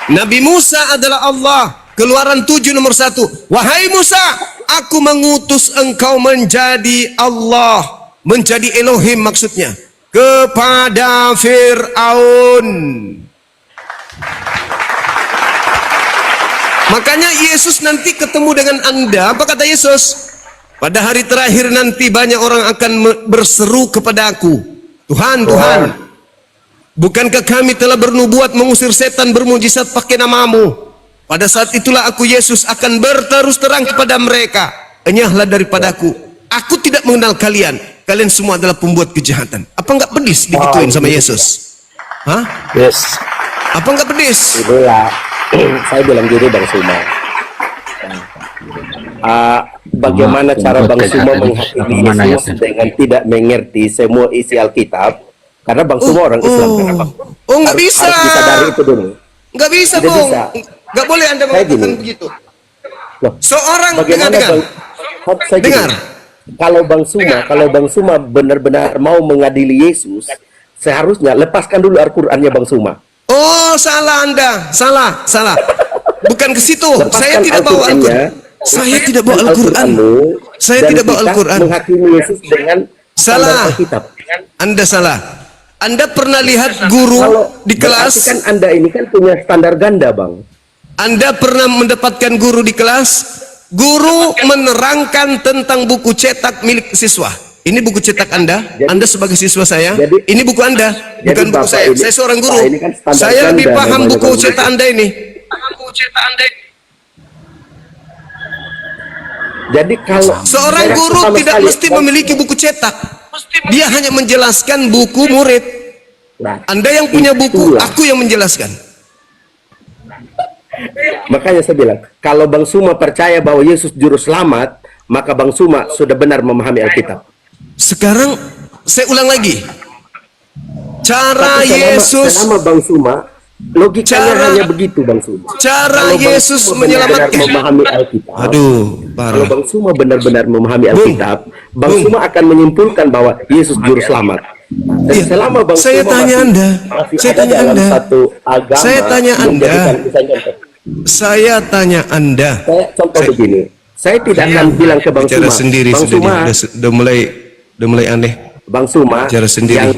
Nabi Musa adalah Allah. Keluaran 7 nomor 1, wahai Musa, aku mengutus engkau menjadi Allah, menjadi Elohim maksudnya, kepada Fir'aun. Makanya Yesus nanti ketemu dengan Anda, apa kata Yesus? Pada hari terakhir nanti banyak orang akan berseru kepada aku, Tuhan, Tuhan, bukankah kami telah bernubuat mengusir setan bermujizat pakai namamu? Pada saat itulah aku Yesus akan berterus terang kepada mereka, enyahlah daripadaku, aku tidak mengenal kalian, kalian semua adalah pembuat kejahatan. Apa enggak pedis digituin sama Yesus? Hah? Yes. Apa enggak pedis? Itu ya, saya bilang gini Bang Suma. Bagaimana cara Bang Suma menghakimi Yesus dengan tidak mengerti semua isi Alkitab? Karena Bang Suma orang Islam, karena Bang nggak bisa. harus sadari itu dulu. Nggak bisa, Tidak Bung. bisa. Nggak boleh Anda Kayak mengatakan gini. begitu. Loh, Seorang bagaimana dengar. saya gini, Dengar. kalau Bang Suma benar-benar mau mengadili Yesus, seharusnya lepaskan dulu Al-Qur'annya Bang Suma. Oh, salah Anda. Salah. Bukan ke situ. Saya Lepaskan tidak bawa Al-Qur'annya. Al-Quran. Saya tidak bawa Al-Quran. Saya Dan tidak bawa kita Al-Quran. menghakimi Yesus dengan standar Salah. Alkitab. Anda salah. Anda pernah lihat guru di berarti kelas? kan Anda ini kan punya standar ganda, Bang. Anda pernah mendapatkan guru di kelas? Guru menerangkan tentang buku cetak milik siswa. Ini buku cetak Anda. Anda sebagai siswa saya. Ini buku Anda, bukan buku Bapak saya. ini- Saya seorang guru. Pak, ini kan standar Saya lebih ganda paham namanya, buku Bang. cetak Anda ini. Jadi kalau Seorang saya guru sama tidak sekali- mesti memiliki buku cetak. Dia hanya menjelaskan buku murid. Nah, Anda yang punya buku, itulah. aku yang menjelaskan. Makanya saya bilang, kalau Bang Suma percaya bahwa Yesus juru selamat, maka Bang Suma sudah benar memahami Alkitab. Sekarang saya ulang lagi. Cara Tapi Yesus, selama Bang Suma, logikanya Cara- hanya begitu Bang Suma. cara Kalau Bang Yesus Suma benar-benar menyelamatkan. memahami Alkitab. Aduh, Kalau parah. Bang Suma benar-benar memahami Alkitab, Bang Bung. Suma akan menyimpulkan bahwa Yesus juru selamat. Dan Iya, selama Bang saya Suma tanya masih, Anda. masih Saya ada tanya dalam Anda. satu agama, Saya tanya Anda. menjadikan- misalnya contoh, Saya tanya Anda. saya contoh begini, saya tidak akan bilang ke Bang Bicara Suma, sendiri Bang sudah, Suma, udah mulai aneh. Bang Suma, Bicara sendiri. yang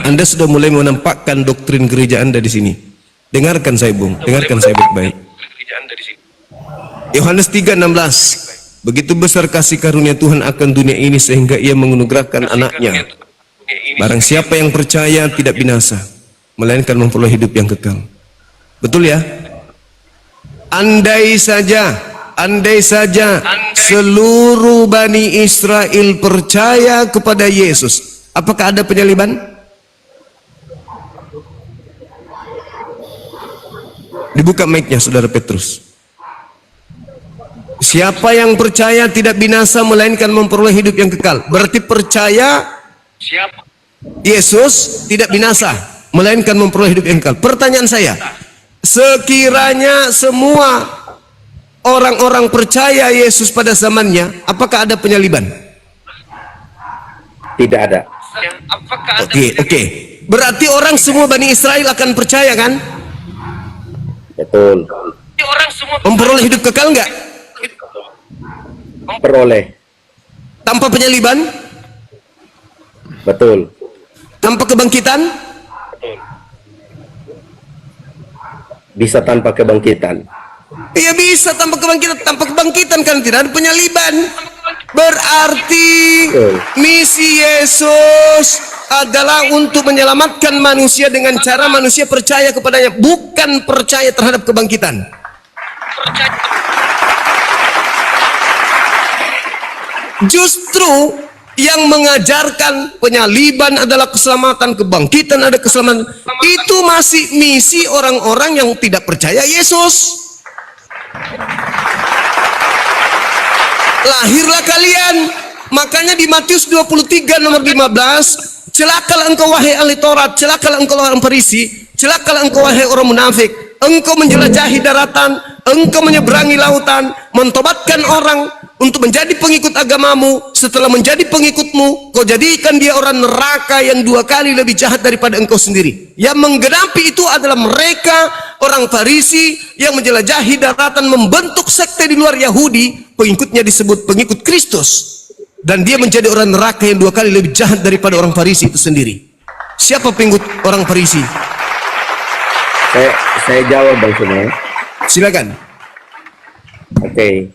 Anda sudah mulai menampakkan doktrin gereja Anda di sini. Dengarkan saya, Bung. Dengarkan saya baik-baik. Yohanes 3:16. Begitu besar kasih karunia Tuhan akan dunia ini sehingga ia menganugerahkan anaknya. Barang siapa yang percaya tidak binasa, melainkan memperoleh hidup yang kekal. Betul ya? Andai saja seluruh Bani Israel percaya kepada Yesus, apakah ada penyaliban? Dibuka mic-nya, Saudara Petrus. Siapa yang percaya tidak binasa melainkan memperoleh hidup yang kekal. Berarti percaya Yesus tidak binasa melainkan memperoleh hidup yang kekal. Pertanyaan saya, sekiranya semua orang-orang percaya Yesus pada zamannya, apakah ada penyaliban? Tidak ada. Oke. Berarti orang semua Bani Israel akan percaya kan? Betul. Memperoleh hidup kekal enggak? Peroleh. Tanpa penyaliban? Betul. Tanpa kebangkitan? Bisa tanpa kebangkitan. Iya bisa tanpa kebangkitan. Tanpa kebangkitan kan tidak ada penyaliban. Berarti misi Yesus adalah untuk menyelamatkan manusia dengan cara manusia percaya kepadanya, bukan percaya terhadap kebangkitan. Justru yang mengajarkan penyaliban adalah keselamatan, kebangkitan ada keselamatan. Itu masih misi orang-orang yang tidak percaya Yesus. Lahirlah kalian. Makanya di Matius 23 nomor 15, celakalah engkau wahai ahli Taurat, celakalah engkau wahai orang Farisi, celakalah engkau wahai orang munafik. Engkau menjelajahi daratan, engkau menyeberangi lautan, mentobatkan orang untuk menjadi pengikut agamamu. Setelah menjadi pengikutmu, kau jadikan dia orang neraka yang 2 kali lebih jahat daripada engkau sendiri. Yang menggenapi itu adalah mereka orang Farisi yang menjelajahi daratan, membentuk sekte di luar Yahudi. Pengikutnya disebut pengikut Kristus, dan dia menjadi orang neraka yang 2 kali lebih jahat daripada orang Farisi itu sendiri. Siapa pengikut orang Farisi? Saya jawab Bang Suma. Silakan. Oke.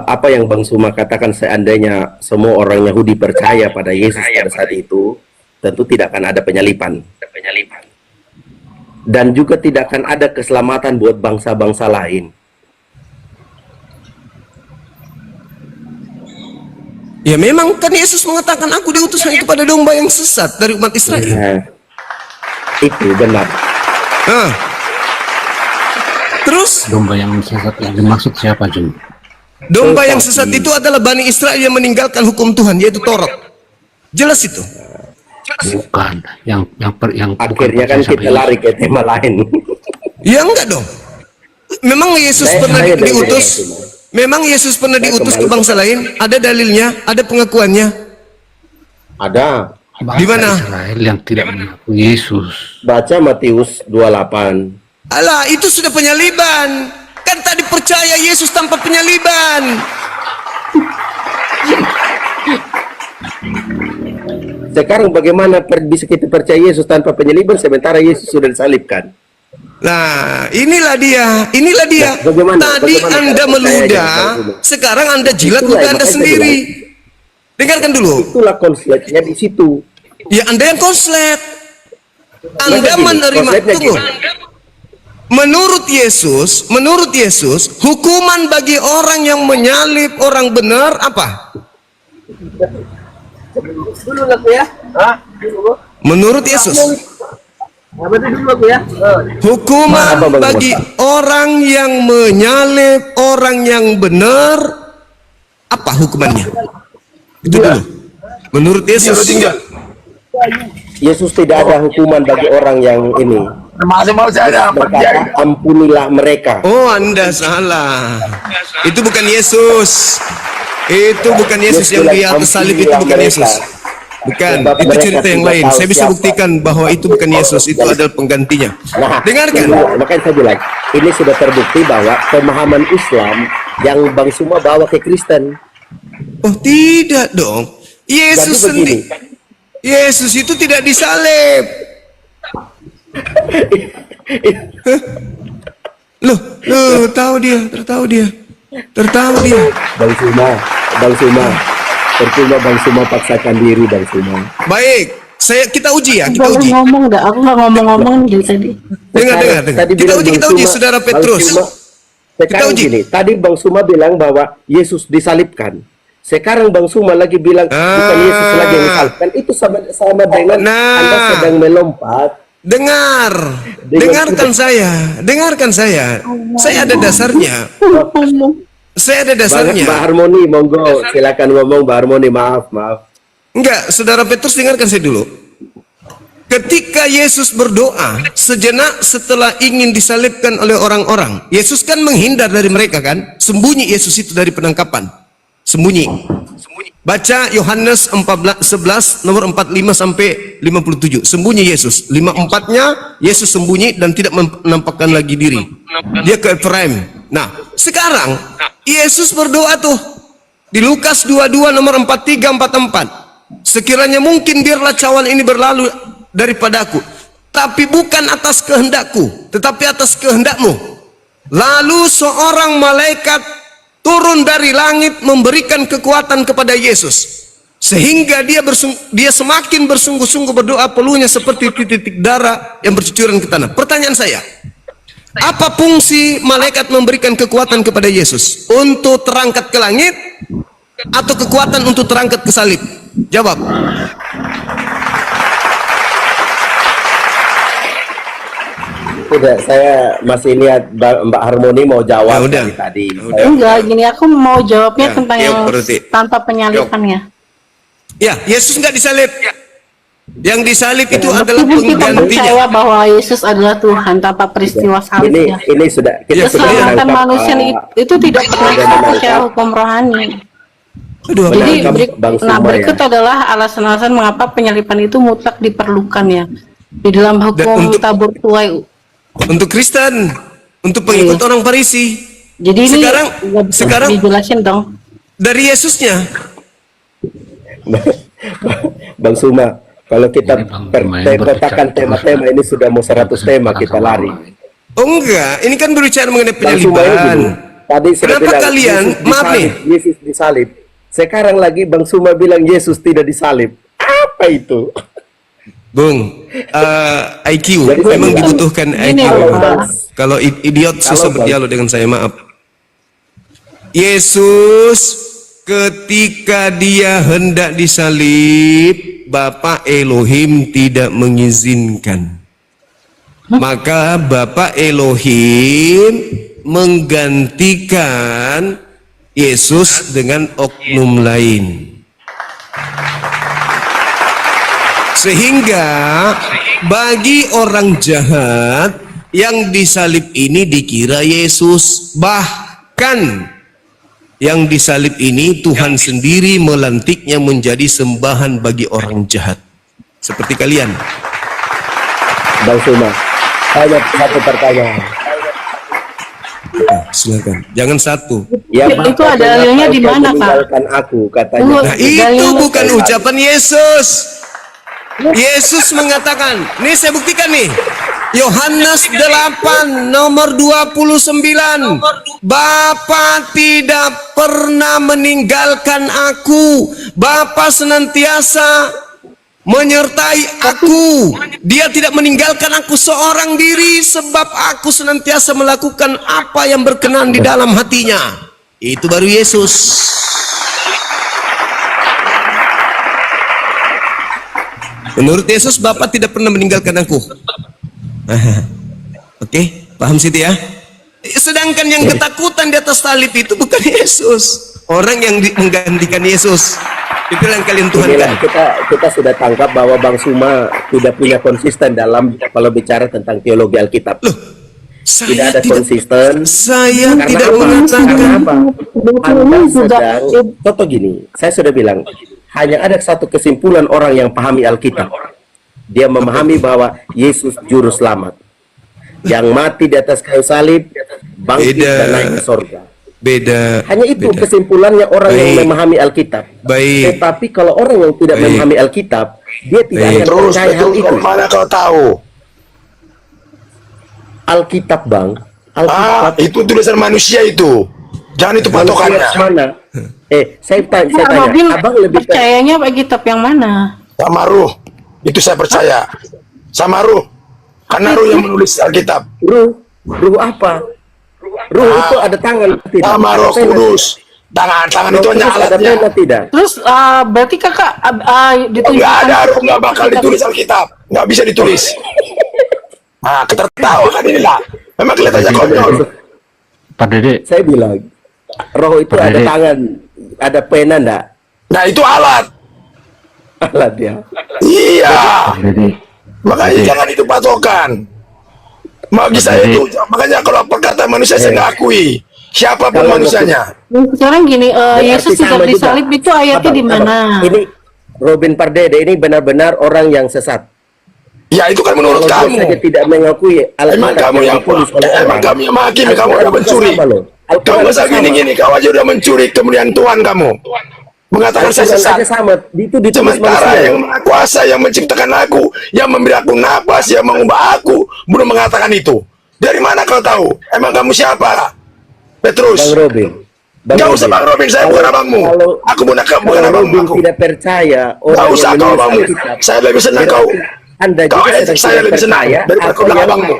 Apa yang Bang Suma katakan, seandainya semua orang Yahudi percaya pada Yesus pada saat itu, tentu tidak akan ada penyalipan. Dan juga tidak akan ada keselamatan buat bangsa-bangsa lain. Ya memang kan Yesus mengatakan, aku diutus hanya kepada domba yang sesat dari umat Israel. Nah, itu benar. Terus Domba yang sesat yang dimaksud siapa, Jum? domba yang sesat itu adalah Bani Israel yang meninggalkan hukum Tuhan, yaitu Taurat. Jelas itu. Bukan yang Akhirnya kan kita lari ke tema lain. Ya enggak dong. Memang Yesus pernah diutus. Memang Yesus pernah diutus ke bangsa lain. Ada dalilnya, ada pengakuannya. Ada. Di mana? Israel yang tidak mengaku Yesus. Baca Matius 28. Alah, itu sudah penyaliban. Kan tadi percaya Yesus tanpa penyaliban. Sekarang bagaimana bisa kita percaya Yesus tanpa penyaliban sementara Yesus sudah disalibkan? Nah, inilah dia. Nah, bagaimana Tadi Anda cara meludah, percaya sekarang Anda jilat Itulah ludah yang Anda makanya sendiri. Dengarkan dulu. Itulah konsletnya di situ. Ya Anda yang konslet. Anda Masa gini, menerima, konsletnya tunggu. gini. Menurut Yesus, hukuman bagi orang yang menyalib orang benar apa? Dulu lagu ya. Menurut Yesus, Dulu lagu ya. hukuman Apa, Bang? bagi orang yang menyalib orang yang benar apa hukumannya? Itu dulu. Menurut Yesus, Yesus tidak ada hukuman bagi orang yang ini. Masih mau saya Berkata, ampunilah mereka. oh Anda salah. Itu bukan Yesus. Itu bukan Yesus yang di atas salib, itu bukan Yesus. Bukan, Sebab itu mereka cerita yang tidak lain. tahu Saya bisa siapa. buktikan bahwa itu bukan Yesus, itu adalah penggantinya. Nah, Dengarkan. makanya saya bilang, ini sudah terbukti bahwa pemahaman Islam yang Bang Suma bawa ke Kristen. Oh tidak dong. Yesus Jadi begini. sendiri. Yesus itu tidak disalib. Loh, tertahu dia. Bang Suma, percuma Bang Suma paksakan diri Bang Suma. Baik, kita uji ya, kita Aku uji. ngomong dah, aku nggak ngomong-ngomong jadi tadi. Dengar. Tadi Kita bilang uji, Bang Suma, saudara Bang Petrus. Suma, sekarang uji. gini, tadi Bang Suma bilang bahwa Yesus disalibkan. Sekarang Bang Suma lagi bilang bukan Yesus lagi yang disalibkan. Itu sama dengan Anda sedang melompat. Dengarkan saya. Saya ada dasarnya. Saya ada Mbak dasarnya. Harmoni, monggo silakan ngomong Mbak Harmoni. Maaf. Enggak, Saudara Petrus dengarkan saya dulu. Ketika Yesus berdoa sejenak setelah ingin disalibkan oleh orang-orang, Yesus kan menghindar dari mereka kan? Sembunyi Yesus itu dari penangkapan. Sembunyi. Baca Yohanes 11 nomor 45 sampai 57. Sembunyi Yesus. 54-nya Yesus sembunyi dan tidak menampakkan lagi diri. Dia ke Efraim. Nah, sekarang Yesus berdoa tuh di Lukas 22 nomor 43 44. Sekiranya mungkin biarlah cawan ini berlalu daripadaku, tapi bukan atas kehendakku, tetapi atas kehendakmu. Lalu seorang malaikat turun dari langit memberikan kekuatan kepada Yesus, sehingga dia semakin bersungguh-sungguh berdoa, peluhnya seperti titik-titik darah yang bercucuran ke tanah. Pertanyaan saya, apa fungsi malaikat memberikan kekuatan kepada Yesus? Untuk terangkat ke langit atau kekuatan untuk terangkat ke salib? Jawab. Tidak, saya masih lihat Mbak Harmoni mau jawab Ya udah. dari tadi. Enggak, gini aku mau jawabnya Ya, tentang ya, yang berarti. tanpa penyalipannya. Ya, Yesus nggak disalib. Yang disalib itu adalah Meskipun kita penggantinya. percaya bahwa Yesus adalah Tuhan tanpa peristiwa salib ya. Ini sudah kita Ya, sudah Keselamatan menangkap, manusia itu tidak pernah sudah satu menangkap. secara hukum rohani. Aduh, apa? Jadi Menangkap Bang Suma, berikut ya. adalah alasan-alasan mengapa penyalipan itu mutlak diperlukan ya. Di dalam hukum untuk- tabur tuai. Untuk Kristen, untuk pengikut Iya. orang Farisi. Jadi ini Sekarang dijelasin dong. dari Yesusnya. Bang Suma, kalau kita Ini Bang Suma yang kotakan berbicara tema-tema ini sudah mau 100 tema kita lari. Oh enggak, ini kan berbicara mengenai Bang Suma ini penyaliban. gini, tadi sudah Kenapa bilang kalian, Yesus maaf nih, disalib, Yesus disalib. Sekarang lagi Bang Suma bilang Yesus tidak disalib. Apa itu? Bung, IQ Jadi saya memang bilang, dibutuhkan gini, IQ. Pak. Kalau idiot susah Kalau, Bang. berdialog dengan saya, maaf. Yesus ketika dia hendak disalib, Bapa Elohim tidak mengizinkan. Maka Bapa Elohim menggantikan Yesus dengan oknum lain. Sehingga bagi orang jahat yang disalib ini dikira Yesus. Bahkan yang disalib ini Tuhan sendiri melantiknya menjadi sembahan bagi orang jahat. Seperti kalian. Bang Suma, hanya satu pertanyaan. Silakan. Jangan satu. Ya, Itu maka ada dalilnya kenapa di engkau mana, Pak? meninggalkan aku, katanya. Nah, itu Dalilnya bukan saya- ucapan Yesus. Yesus mengatakan, nih saya buktikan nih. Yohanes 8 nomor 29. Bapa tidak pernah meninggalkan aku. Bapa senantiasa menyertai aku. Dia tidak meninggalkan aku seorang diri, sebab aku senantiasa melakukan apa yang berkenan di dalam hatinya. Itu baru Yesus. Menurut Yesus, Bapa tidak pernah meninggalkan aku. Oke, paham situ ya? Sedangkan yang ketakutan di atas salib itu bukan Yesus, orang yang menggantikan Yesus. Itu yang kalian Inilah tuhankan. kita sudah tangkap bahwa Bang Suma tidak punya konsisten dalam kalau bicara tentang teologi Alkitab. Loh, Tidak ada saya tidak, konsisten. saya Karena tidak apa? mengatakan. Karena apa? Anda Sudah- sedang contoh gini. Saya sudah bilang, hanya ada satu kesimpulan orang yang pahami Alkitab. Dia memahami bahwa Yesus juru selamat, yang mati di atas kayu salib, bangkit Beda. dan naik ke sorga. Beda. Hanya itu beda. kesimpulannya orang yang Baik. memahami Alkitab. Baik. Tetapi kalau orang yang tidak Baik. memahami Alkitab, dia tidak Baik. akan Terus percaya hal betul, itu. dari mana kau tahu? Alkitab, Bang. Ah, Alkitab. itu tulisan manusia itu. Jangan itu Manusia patokannya. mana? Saya tanya, Robin abang lebih percayanya kitab yang mana? Sama Ruh. Itu saya percaya. Sama Ruh. Karena Ruh yang menulis Alkitab. ruh apa? Ruh itu ada tangan tidak? Sama Ada Roh pena. Kudus. Tangan Roh itu hanya Kudus ada alatnya. pena tidak? Terus berarti kakak Nggak ada Ruh, nggak bakal ditulis Alkitab. Nggak bisa ditulis. Nah, ketertawa kan inilah. Memang kelihatannya konyol. Pak Dede, Saya bilang roh itu ada tangan, ada pena enggak? Nah itu alat. Alat ya. Iya. Jadi, Makanya jangan itu patokan. Bagi saya itu, makanya kalau perkataan manusia saya nggak akui. Siapapun Kalau manusianya. Sekarang gini, Yesus Berarti sama tidak juga. disalib itu ayatnya di mana? Ini Robin Pardede ini benar-benar orang yang sesat. Ya itu kan menurut Kalau kamu. dia saja tidak mengakui Emang Alkitab kamu yang ditulis oleh emang orang. kamu yang menghakimi, kamu Al-Quran udah juga mencuri. sama loh. Al-Quran Kamu masa juga sama. gini-gini, kau aja udah mencuri kemudian Tuhan kamu. Mengatakan saya Al-Quran sesat. aja sama, itu ditulis Sementara manusia. yang maha kuasa, yang menciptakan aku, yang memberi aku napas, yang mengubah aku, belum mengatakan itu. Dari mana kau tahu? Emang kamu siapa? Petrus. Bang Robin. Gak usah Bang Robin, saya bukan abangmu. Aku bukan Kalau abangmu. Robin Aku. tidak percaya Gak orang usah yang kau menulis abangmu. Alkitab, Saya lebih senang kau. Anda Kau juga ejek saya lebih senang daripada kau bilang abangmu.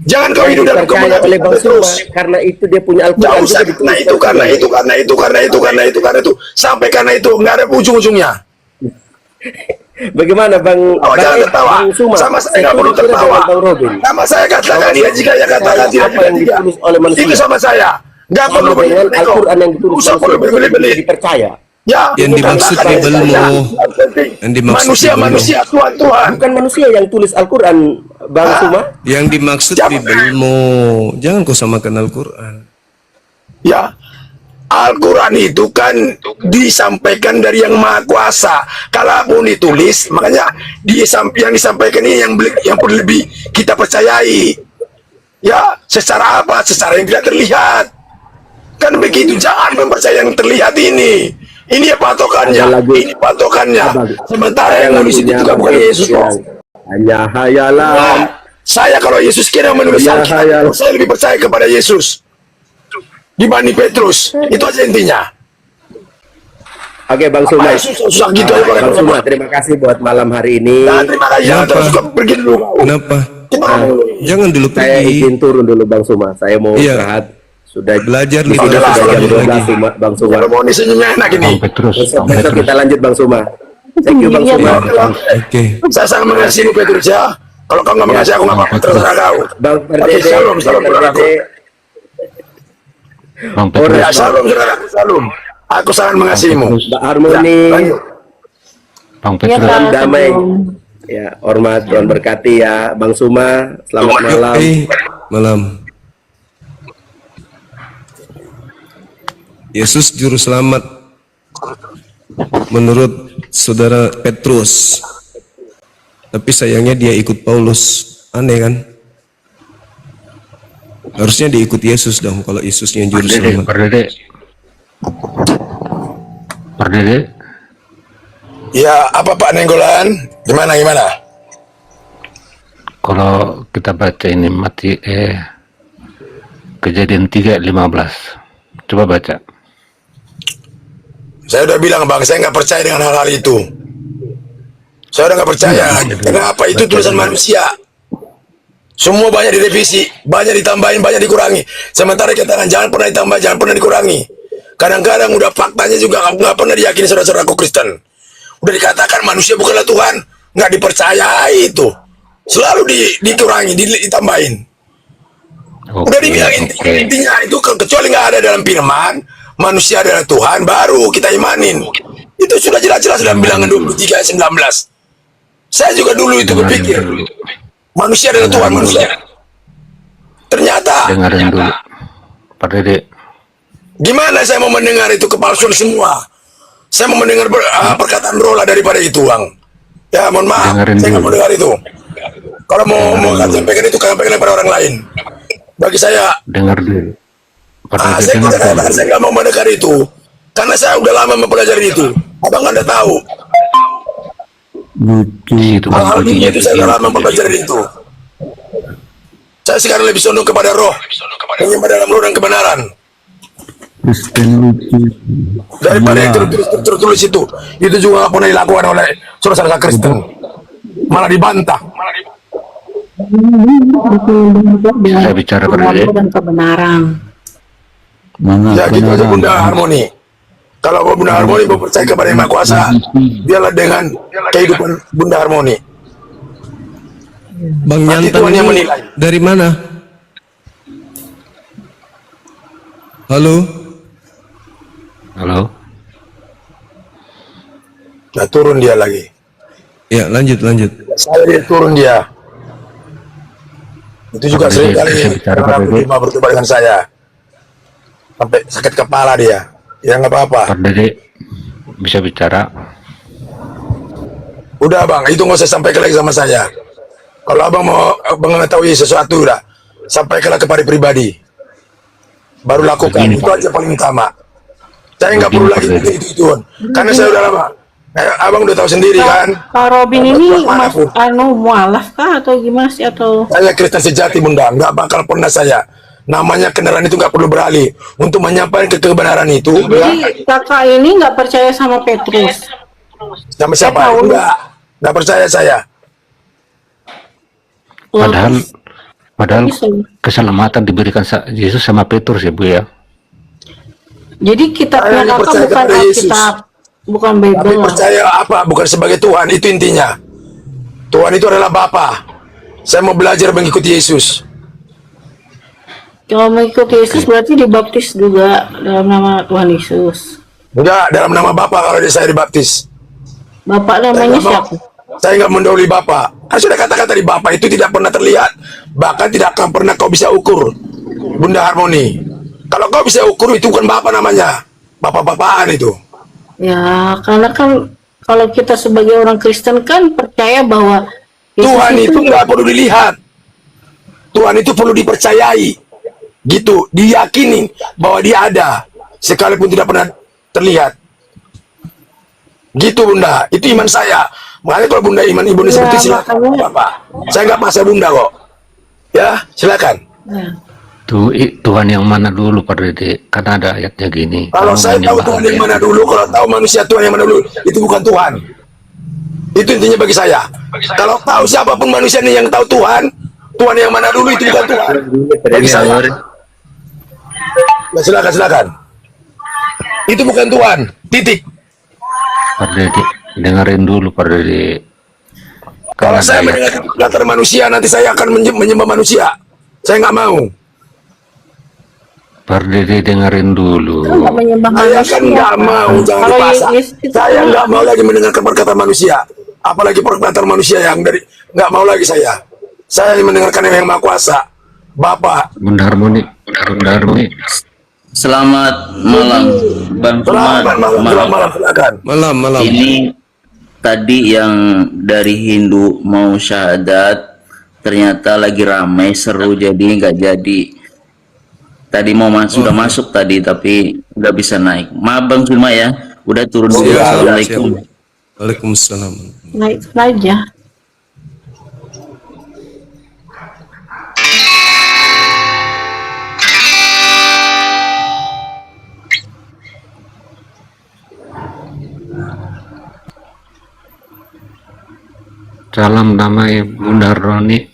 Jangan kau hidup dalam dipercaya oleh Bang Suma Petrus. karena itu dia punya Gak Al-Quran usah, juga karena ditulis itu, karena oleh itu, karena itu, karena itu, karena itu, karena itu, sampai karena itu, nggak ada ujung-ujungnya. Bagaimana Bang Oh, jangan tertawa. Bang Suma? Sama saya nggak perlu setuju tidak tertawa. dengan Bang Robin. Sama saya katakan Bahwa dia jika ya katakan tidak, apa yang ditulis oleh manusia. itu sama saya. Nggak perlu Sama dengan beli-beli kok. Al-Quran yang ditulis Usah perlu manusia beli-beli. bisa dipercaya. Ya, Yang dimaksud katakan Bibelmu. saja. Yang dimaksud Manusia, Tuhan. Bukan manusia yang tulis Al-Quran, Bang Suma. Yang dimaksud Siapa? Bibelmu. Jangan kau samakan Al-Quran. Ya, Al-Quran itu kan disampaikan dari yang Maha Kuasa. Kalaupun ditulis, makanya yang disampaikan ini yang perlu lebih kita percayai. Ya, secara apa? Secara yang tidak terlihat. Kan begitu, jangan mempercayai yang terlihat ini. Ini ya patokannya, Ada lagu. ini patokannya. Sementara yang nulis itu juga bukan Yesus kok. Hanya hayalan. Nah, saya kalau Yesus kira menulis Ya, Alkitab, hayal. saya lebih percaya kepada Yesus dibanding Petrus. Itu aja intinya. Oke Bang Suma. Apa susah gitu aja pakai Bang Suma, terima kasih buat malam hari ini. Nah, terima kasih. Kenapa? Terus kau pergi dulu kau. Kenapa? Kenapa? Jangan dulu Saya pergi. izin turun dulu Bang Suma. Saya mau Iya. istirahat. Sudah Belajar di sini literasi sudah jam lagi. 12 Suma, Bang Suma. Kalau mau senyumnya enak ini. Bang Petrus, Besok, Bang besok Petrus. kita lanjut Bang Suma. Thank you Bang Iya, Suma. Oke. Saya sangat mengasihi Petrus ya. Kalau kau nggak mengasihi aku nggak apa-apa, terserah kau. Bang Tapi Perdede, shalom, Bang saudaraku. Perdede. Bang Orang Petrus, Ya, shalom, saudaraku, shalom. Aku sangat mengasihimu. Mbak Harmoni, Ya, lanjut. Bang Iya, Petrus. Pak. damai. Ya, hormat, Tuhan berkati ya. Bang Suma, selamat malam. Malam. Yesus juru selamat menurut saudara Petrus. Tapi sayangnya dia ikut Paulus. Aneh kan? Harusnya dia ikut Yesus dong kalau Yesusnya juru Perdede, selamat. Perdede. Perdede. Ya, apa Pak Nenggolan? Gimana? Kalau kita baca ini Kejadian 3:15. Coba baca. Saya udah bilang Bang, saya nggak percaya dengan hal-hal itu. Saya udah nggak percaya. Kenapa? Itu tulisan manusia. Semua banyak direvisi, banyak ditambahin, banyak dikurangi. Sementara kita jangan pernah ditambah, jangan pernah dikurangi. Kadang-kadang udah faktanya juga nggak pernah diyakini saudara-saudaraku Kristen. Udah dikatakan manusia bukanlah Tuhan, nggak dipercayai itu. Selalu dikurangi, ditambahin. Udah dibilang intinya itu kecuali nggak ada dalam firman manusia adalah Tuhan, baru kita imanin. Itu sudah jelas-jelas dalam bilangan 23 ayat 19. Saya juga dulu itu berpikir manusia adalah Tuhan, manusia. Ternyata Dengarin dulu. Perdede. gimana saya mau mendengar itu kepalsuan semua? Saya mau mendengar perkataan berolah daripada itu, Bang. Ya, mohon maaf, Dengerin saya nggak dulu. mau dengar itu. Kalau mau sampaikan itu, sampaikan kepada orang lain. Bagi saya, Dengar dulu. Perdede, saya dengar katakan dulu. saya nggak mau mendengar itu, karena saya udah lama mempelajari itu. Abang Anda tahu, Itu kan hal-hal bunyinya itu saya udah lama begini. mempelajari itu. Saya sekarang lebih condong kepada roh, menyembah dalam roh dan kebenaran. Daripada yang tertulis itu juga nggak pernah dilakukan oleh saudara-saudara Kristen, malah dibantah. Saya bicara Perdede. dan kebenaran. Ya gitu aja Bunda Harmoni. Kalau Bunda Harmoni mau percaya kepada Yang Maha Kuasa, biarlah dengan kehidupan Bunda Harmoni. Bang Nanti Nyantan Tuhan yang ini menilai. dari mana? Halo? Halo. Nah, turun dia lagi. Ya, lanjut. Saya dia turun dia. Itu juga Pak sering Dede, kali bisa bicara, Pak saudaraku Dede? Juma berjumpa dengan saya. Sampai sakit kepala dia. Ya nggak apa-apa. Pak Dede bisa bicara. Udah bang, itu nggak usah sampaikan lagi sama saya. Kalau abang mau mengetahui sesuatu udah, sampaikanlah kepada pribadi. Baru lakukan, Begini, itu Pak. aja paling utama. Saya nggak perlu Begini, lagi Pak Dede. itu. Karena saya udah lama. Abang udah tahu sendiri kan. Pak Robin ini Mana pun. mualaf kah atau gimana sih, atau Saya Kristen sejati bunda, nggak bakal pernah saya. Namanya kendaraan itu nggak perlu beralih untuk menyampaikan kebenaran itu. Ya, jadi kakak ini nggak percaya sama Petrus? sama siapa? Paulus. Nggak percaya saya. Padahal Bisa. keselamatan diberikan Yesus sama Petrus ya Bu ya. Jadi kitabnya Saya kakak percaya bukan kepada Yesus. Alkitab, bukan Tapi Bible. percaya apa? Bukan sebagai Tuhan, itu intinya. Tuhan itu adalah Bapa. Saya mau belajar mengikuti Yesus. Kalau mengikuti Yesus berarti dibaptis juga dalam nama Tuhan Yesus. Enggak, dalam nama Bapa kalau saya dibaptis. Bapak Saya namanya nggak mau- siapa? Saya nggak mendahului Bapa. Kan sudah katakan tadi, Bapa itu tidak pernah terlihat. Bahkan tidak akan pernah kau bisa ukur. Bunda Harmoni. Kalau kau bisa ukur, itu bukan Bapa namanya. Bapak-bapaan itu. Ya, karena kan kalau kita sebagai orang Kristen kan percaya bahwa Yesus Tuhan itu nggak perlu dilihat. Tuhan itu perlu dipercayai. Gitu, diyakini bahwa dia ada. Sekalipun tidak pernah terlihat. Gitu bunda, itu iman saya. Makanya kalau bunda iman ibunda Ya, seperti silakan makanya- Bapak. Saya nggak paksa bunda kok. Ya, silakan. Ya. Tuhan yang mana dulu Pak Dede? Karena ada ayatnya gini. Kalau kamu saya tahu menyembah Tuhan Allah yang mana dulu, kalau tahu manusia Tuhan yang mana dulu, itu bukan Tuhan. Itu intinya bagi saya. Kalau tahu siapapun manusia ini yang tahu Tuhan, Tuhan yang mana dulu itu bukan Tuhan. Bagi saya. Ya, silakan. Itu bukan Tuhan. Titik. Pak Dede, dengerin dulu Pak Dede. Kalau Karena saya ada mendengar latar manusia, nanti saya akan menyembah manusia. Saya nggak mau. Pak Dede dengerin dulu. Kita nggak menyembah Saya manusia. kan nggak mau, jangan Kalau dipaksa. Yesus itu Saya kan- nggak mau lagi mendengarkan perkataan manusia. Apalagi perkataan manusia yang dari nggak mau lagi saya. Saya mendengarkan yang Maha Kuasa, Bapak. Bunda Harmoni. Selamat malam, Bang Suman. Selamat malam, silakan. Malam. Ini tadi yang dari Hindu mau syahadat, ternyata lagi ramai, seru, jadi nggak jadi. Tadi sudah masuk tadi, tapi nggak bisa naik. Maaf Bang Suman ya, udah turun dulu. Siap, Assalamualaikum. Waalaikumsalam. naik aja. Salam damai Bunda Roni.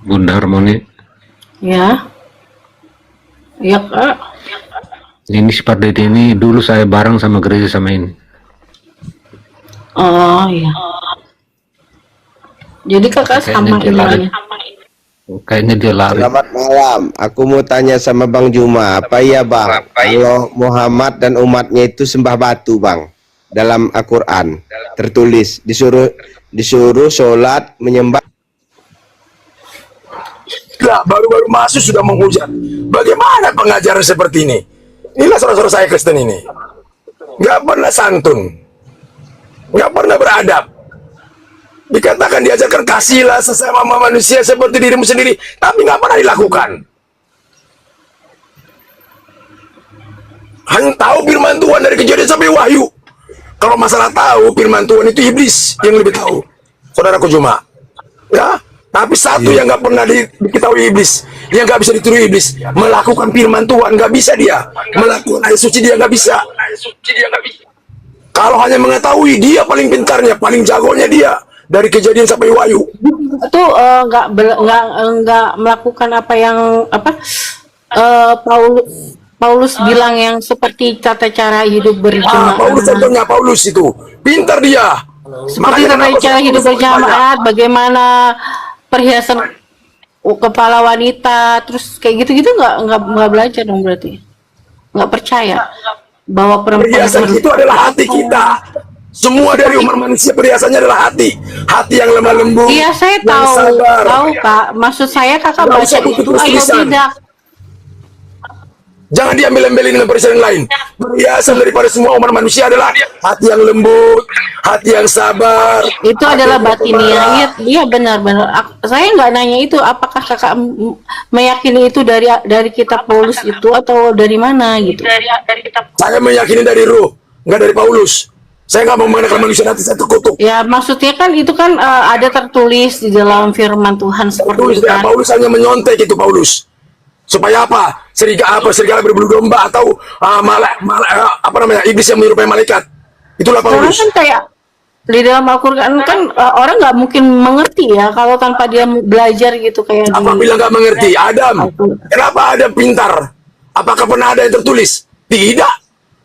Bunda Harmoni. Ya. Ya kak. Ini si Pak Dede ini dulu saya bareng sama gereja sama ini. Oh iya. Jadi kakak sama Kayaknya dia lari. imannya. Kayaknya dia lari. Selamat malam. Aku mau tanya sama Bang Juma, apa iya Bang? Kalau Muhammad dan umatnya itu sembah batu Bang, dalam Al-Quran tertulis disuruh sholat menyembah. Nah, baru-baru masuk sudah menghujat. Bagaimana pengajaran seperti ini? Inilah saudara-saudara saya Kristen ini. Nggak pernah santun. Nggak pernah beradab. Dikatakan diajarkan kasihlah sesama manusia seperti dirimu sendiri. Tapi nggak pernah dilakukan. Hanya tahu firman Tuhan dari Kejadian sampai Wahyu. Kalau masalah tahu firman Tuhan itu iblis yang lebih tahu. Saudaraku Juma. Ya, tapi satu yang nggak pernah diketahui iblis, yang nggak bisa ditiru iblis, melakukan firman Tuhan nggak bisa dia, melakukan ayat suci dia nggak bisa. Kalau hanya mengetahui, dia paling pintarnya, paling jagonya dia dari Kejadian sampai Wahyu. Itu nggak melakukan apa yang Paulus bilang yang seperti tata cara hidup berjamaah. Paulus contohnya, Paulus itu pintar dia. Seperti tata cara hidup berjamaah, bagaimana perhiasan kepala wanita, terus kayak gitu-gitu nggak belajar dong berarti, nggak percaya bahwa perempuan Perhiasan itu adalah hati kita. Semua dari umat manusia perhiasannya adalah hati. Hati yang lemah lembut. Iya, saya yang tahu, sabar. Kak. Maksud saya kakak Nggak baca usah buku itu tulis-tulisan. tidak. Jangan diambil-ambilin dengan perhiasan lain. Perhiasan daripada semua umat manusia adalah hati yang lembut, hati yang sabar. Itu hati adalah yang batinnya. pemaaf. Iya benar-benar. Saya nggak nanya itu, apakah kakak meyakini itu dari kitab Paulus itu atau dari mana gitu? Saya meyakini dari Ruh, nggak dari Paulus. Saya nggak mau mengenal manusia nanti saya terkutuk. Ya maksudnya kan itu kan ada tertulis di dalam firman Tuhan seperti Paulus, itu kan. Paulus hanya menyontek itu Paulus. Supaya apa? Serigala berbulu domba atau iblis yang menyerupai malaikat. Itulah Karena Paulus. kan kayak di dalam Al-Quran kan orang nggak mungkin mengerti ya kalau tanpa dia belajar gitu kayak di Apabila nggak mengerti, Adam, kenapa Adam pintar? Apakah pernah ada yang tertulis? Tidak.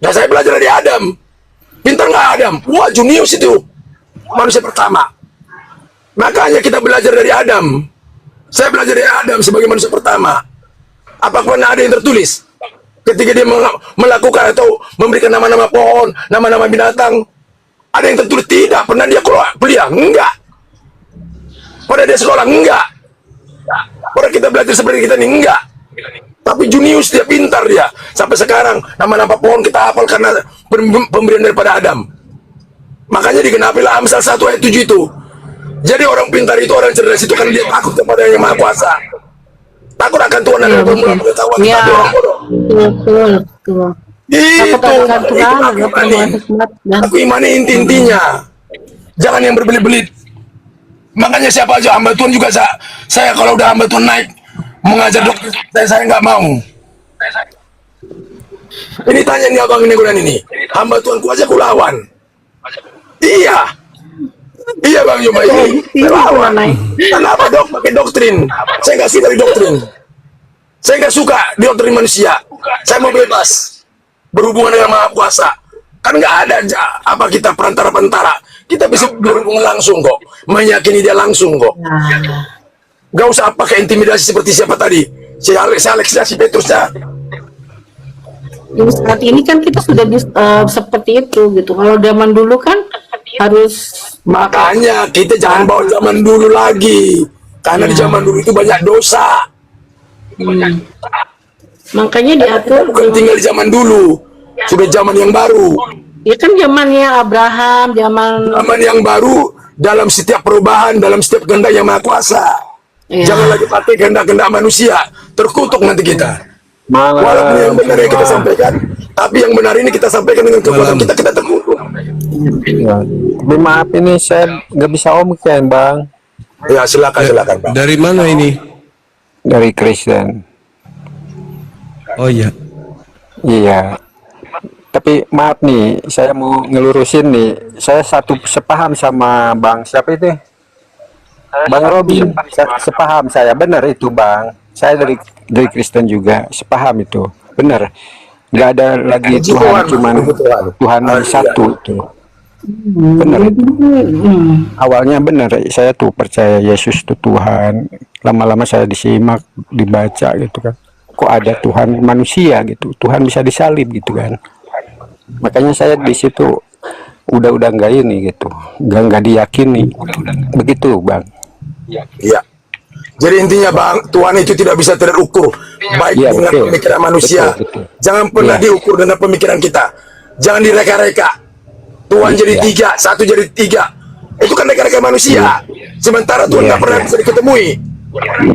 Nah, saya belajar dari Adam. Pintar nggak Adam? Wah, junius itu. Manusia pertama. Makanya kita belajar dari Adam. Saya belajar dari Adam sebagai manusia pertama. Apakah pernah ada yang tertulis? Ketika dia melakukan atau memberikan nama-nama pohon, nama-nama binatang, ada yang tertulis? Tidak. Pernah dia kuliah? Enggak. Pernah dia sekolah? Enggak. Pernah kita belajar seperti kita ini? Enggak. Tapi junius, dia pintar dia. Sampai sekarang nama-nama pohon kita hafal karena pemberian daripada Adam. Makanya digenapilah Amsal 1 ayat 7 itu. Jadi orang pintar itu, orang cerdas itu kan dia takut kepada Yang Maha Kuasa. Takut akan Tuhan dan pemula pengetahuan ya, kita orang bodoh. betul. Itu Takut akan Tuhan, aku nggak perlu imani. hikmat dan Aku imani intinya. Jangan yang berbelit-belit. Makanya siapa aja hamba Tuhan juga saya kalau udah hamba Tuhan naik mengajar dokter, saya nggak mau. Ini tanya nih abang ini hamba Tuhan ku aja ku lawan. Iya. Iya Bang Yuma, ini lawan. Kenapa dok pakai doktrin? Saya nggak suka dari doktrin. Saya nggak suka doktrin manusia. Saya mau bebas berhubungan dengan Maha Kuasa. Kan nggak ada apa kita perantara-perantara. Kita bisa berhubungan langsung kok, meyakini dia langsung kok. Gak usah pakai intimidasi seperti siapa tadi, si Alex si Petrus ya. saat ini kan kita sudah seperti itu gitu. Kalau zaman dulu kan harus Makanya kita jangan bawa zaman dulu lagi, karena di zaman dulu itu banyak dosa. makanya diatur. Bukan tinggal di zaman dulu, sudah zaman yang baru. Ya kan zamannya Abraham, Zaman yang baru dalam setiap perubahan, dalam setiap kehendak Yang Maha Kuasa. ya. Jangan lagi pakai kehendak-kehendak manusia, terkutuk nanti kita. Walaupun yang benar yang kita sampaikan, tapi yang benar ini kita sampaikan dengan kekuatan kita terkutuk. Ya. Tapi maaf ini saya nggak bisa omongin Bang. Ya silakan Bang. Dari mana ini? Dari Kristen. Oh iya. Iya. Tapi maaf nih, saya mau ngelurusin nih. Saya satu sepaham sama Bang siapa itu? Bang Robin. Sepaham saya, benar itu Bang. Saya dari Kristen juga, sepaham itu. Benar. Nggak ada lagi Tuhan, cuman Tuhan yang satu itu. Benar itu. Awalnya benar, saya tuh percaya Yesus itu Tuhan. Lama-lama saya disimak, dibaca gitu kan. Kok ada Tuhan manusia gitu? Tuhan bisa disalib gitu kan. Makanya saya di situ udah nggak ini gitu, nggak diyakini. Begitu Bang. Iya. Jadi intinya Bang, Tuhan itu tidak bisa terukur baik Ya, dengan betul. pemikiran manusia. Betul. Jangan pernah Ya. diukur dengan pemikiran kita. Jangan direka-reka. Tuhan jadi Ya. 3, 1 jadi 3. Itu kan reka-reka manusia. Sementara Tuhan Ya, nggak pernah ya. bisa diketemui.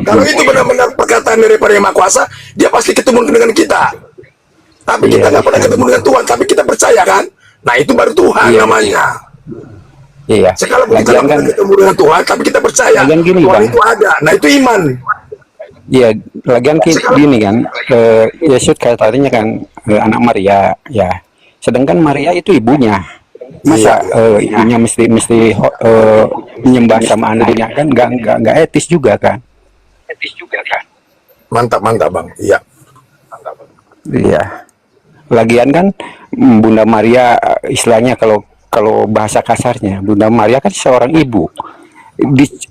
Kalau itu benar-benar perkataan daripada Yang Maha Kuasa, dia pasti ketemu dengan kita. Tapi kita nggak pernah ketemu dengan Tuhan, tapi kita percaya kan? Nah itu baru Tuhan namanya. Iya. Sekalipun kita Lagian nggak pernah ketemu dengan Tuhan, tapi kita percaya Lagian gini, Tuhan Bang. itu ada. Nah itu iman. Iya, lagian gini kan, Yesus kayak tadinya kan anak Maria, ya. Sedangkan Maria itu ibunya. Masa ibunya mesti menyembah sama anaknya kan? Nggak etis juga kan? Mantap Bang. Iya. Iya. Lagian kan Bunda Maria istilahnya kalau bahasa kasarnya Bunda Maria kan seorang ibu.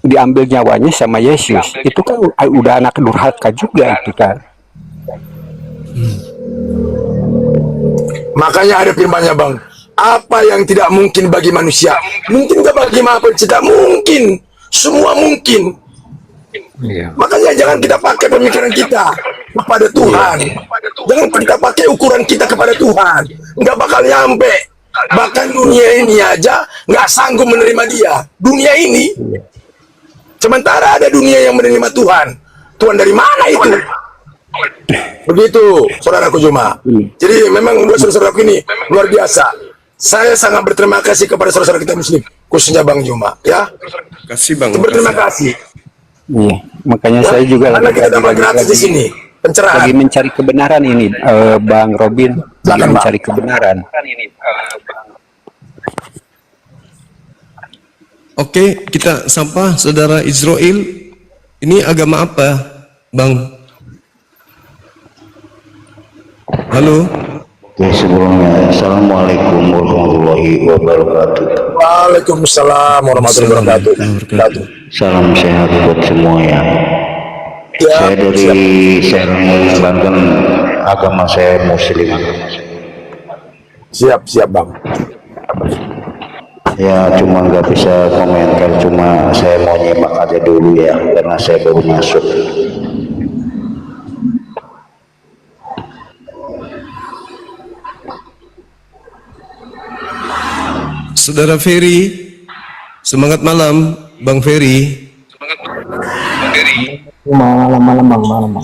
diambil nyawanya sama Yesus. Itu kan udah anak durhaka juga itu kan. Makanya ada firmannya Bang, apa yang tidak mungkin bagi manusia, mungkin gak bagi Maha Pencipta? Mungkin, semua mungkin. Iya. Makanya jangan kita pakai pemikiran kita kepada Tuhan. Jangan kita pakai ukuran kita kepada Tuhan. Nggak bakal nyampe. Bahkan dunia ini aja nggak sanggup menerima dia. Dunia ini. Sementara ada dunia yang menerima Tuhan. Tuhan dari mana itu? Begitu, saudaraku Juma. Jadi memang dua saudaraku ini luar biasa. Saya sangat berterima kasih kepada saudara kita Muslim, khususnya Bang Juma. Ya, Kasih Bang. berterima kasih. Iya, makanya Ya, saya juga karena kita dapat gratis di sini pencerahan. lagi mencari kebenaran ini, Bang Robin, lagi Silakan, Bang. mencari kebenaran. Oke, kita sapa saudara Israel. Ini agama apa, Bang? Halo. Oke, sebelumnya Assalamualaikum warahmatullahi wabarakatuh. Waalaikumsalam warahmatullahi wabarakatuh. Salam sehat buat semua ya. Ya, Saya dari Serang, Banten. Agama saya Muslim. siap Bang. Ya, cuma nggak bisa komentar, cuma saya mau nyimak aja dulu ya, karena saya baru masuk. Saudara Ferry, semangat malam, Bang Ferry. Malam-malam Bang, malam Bang.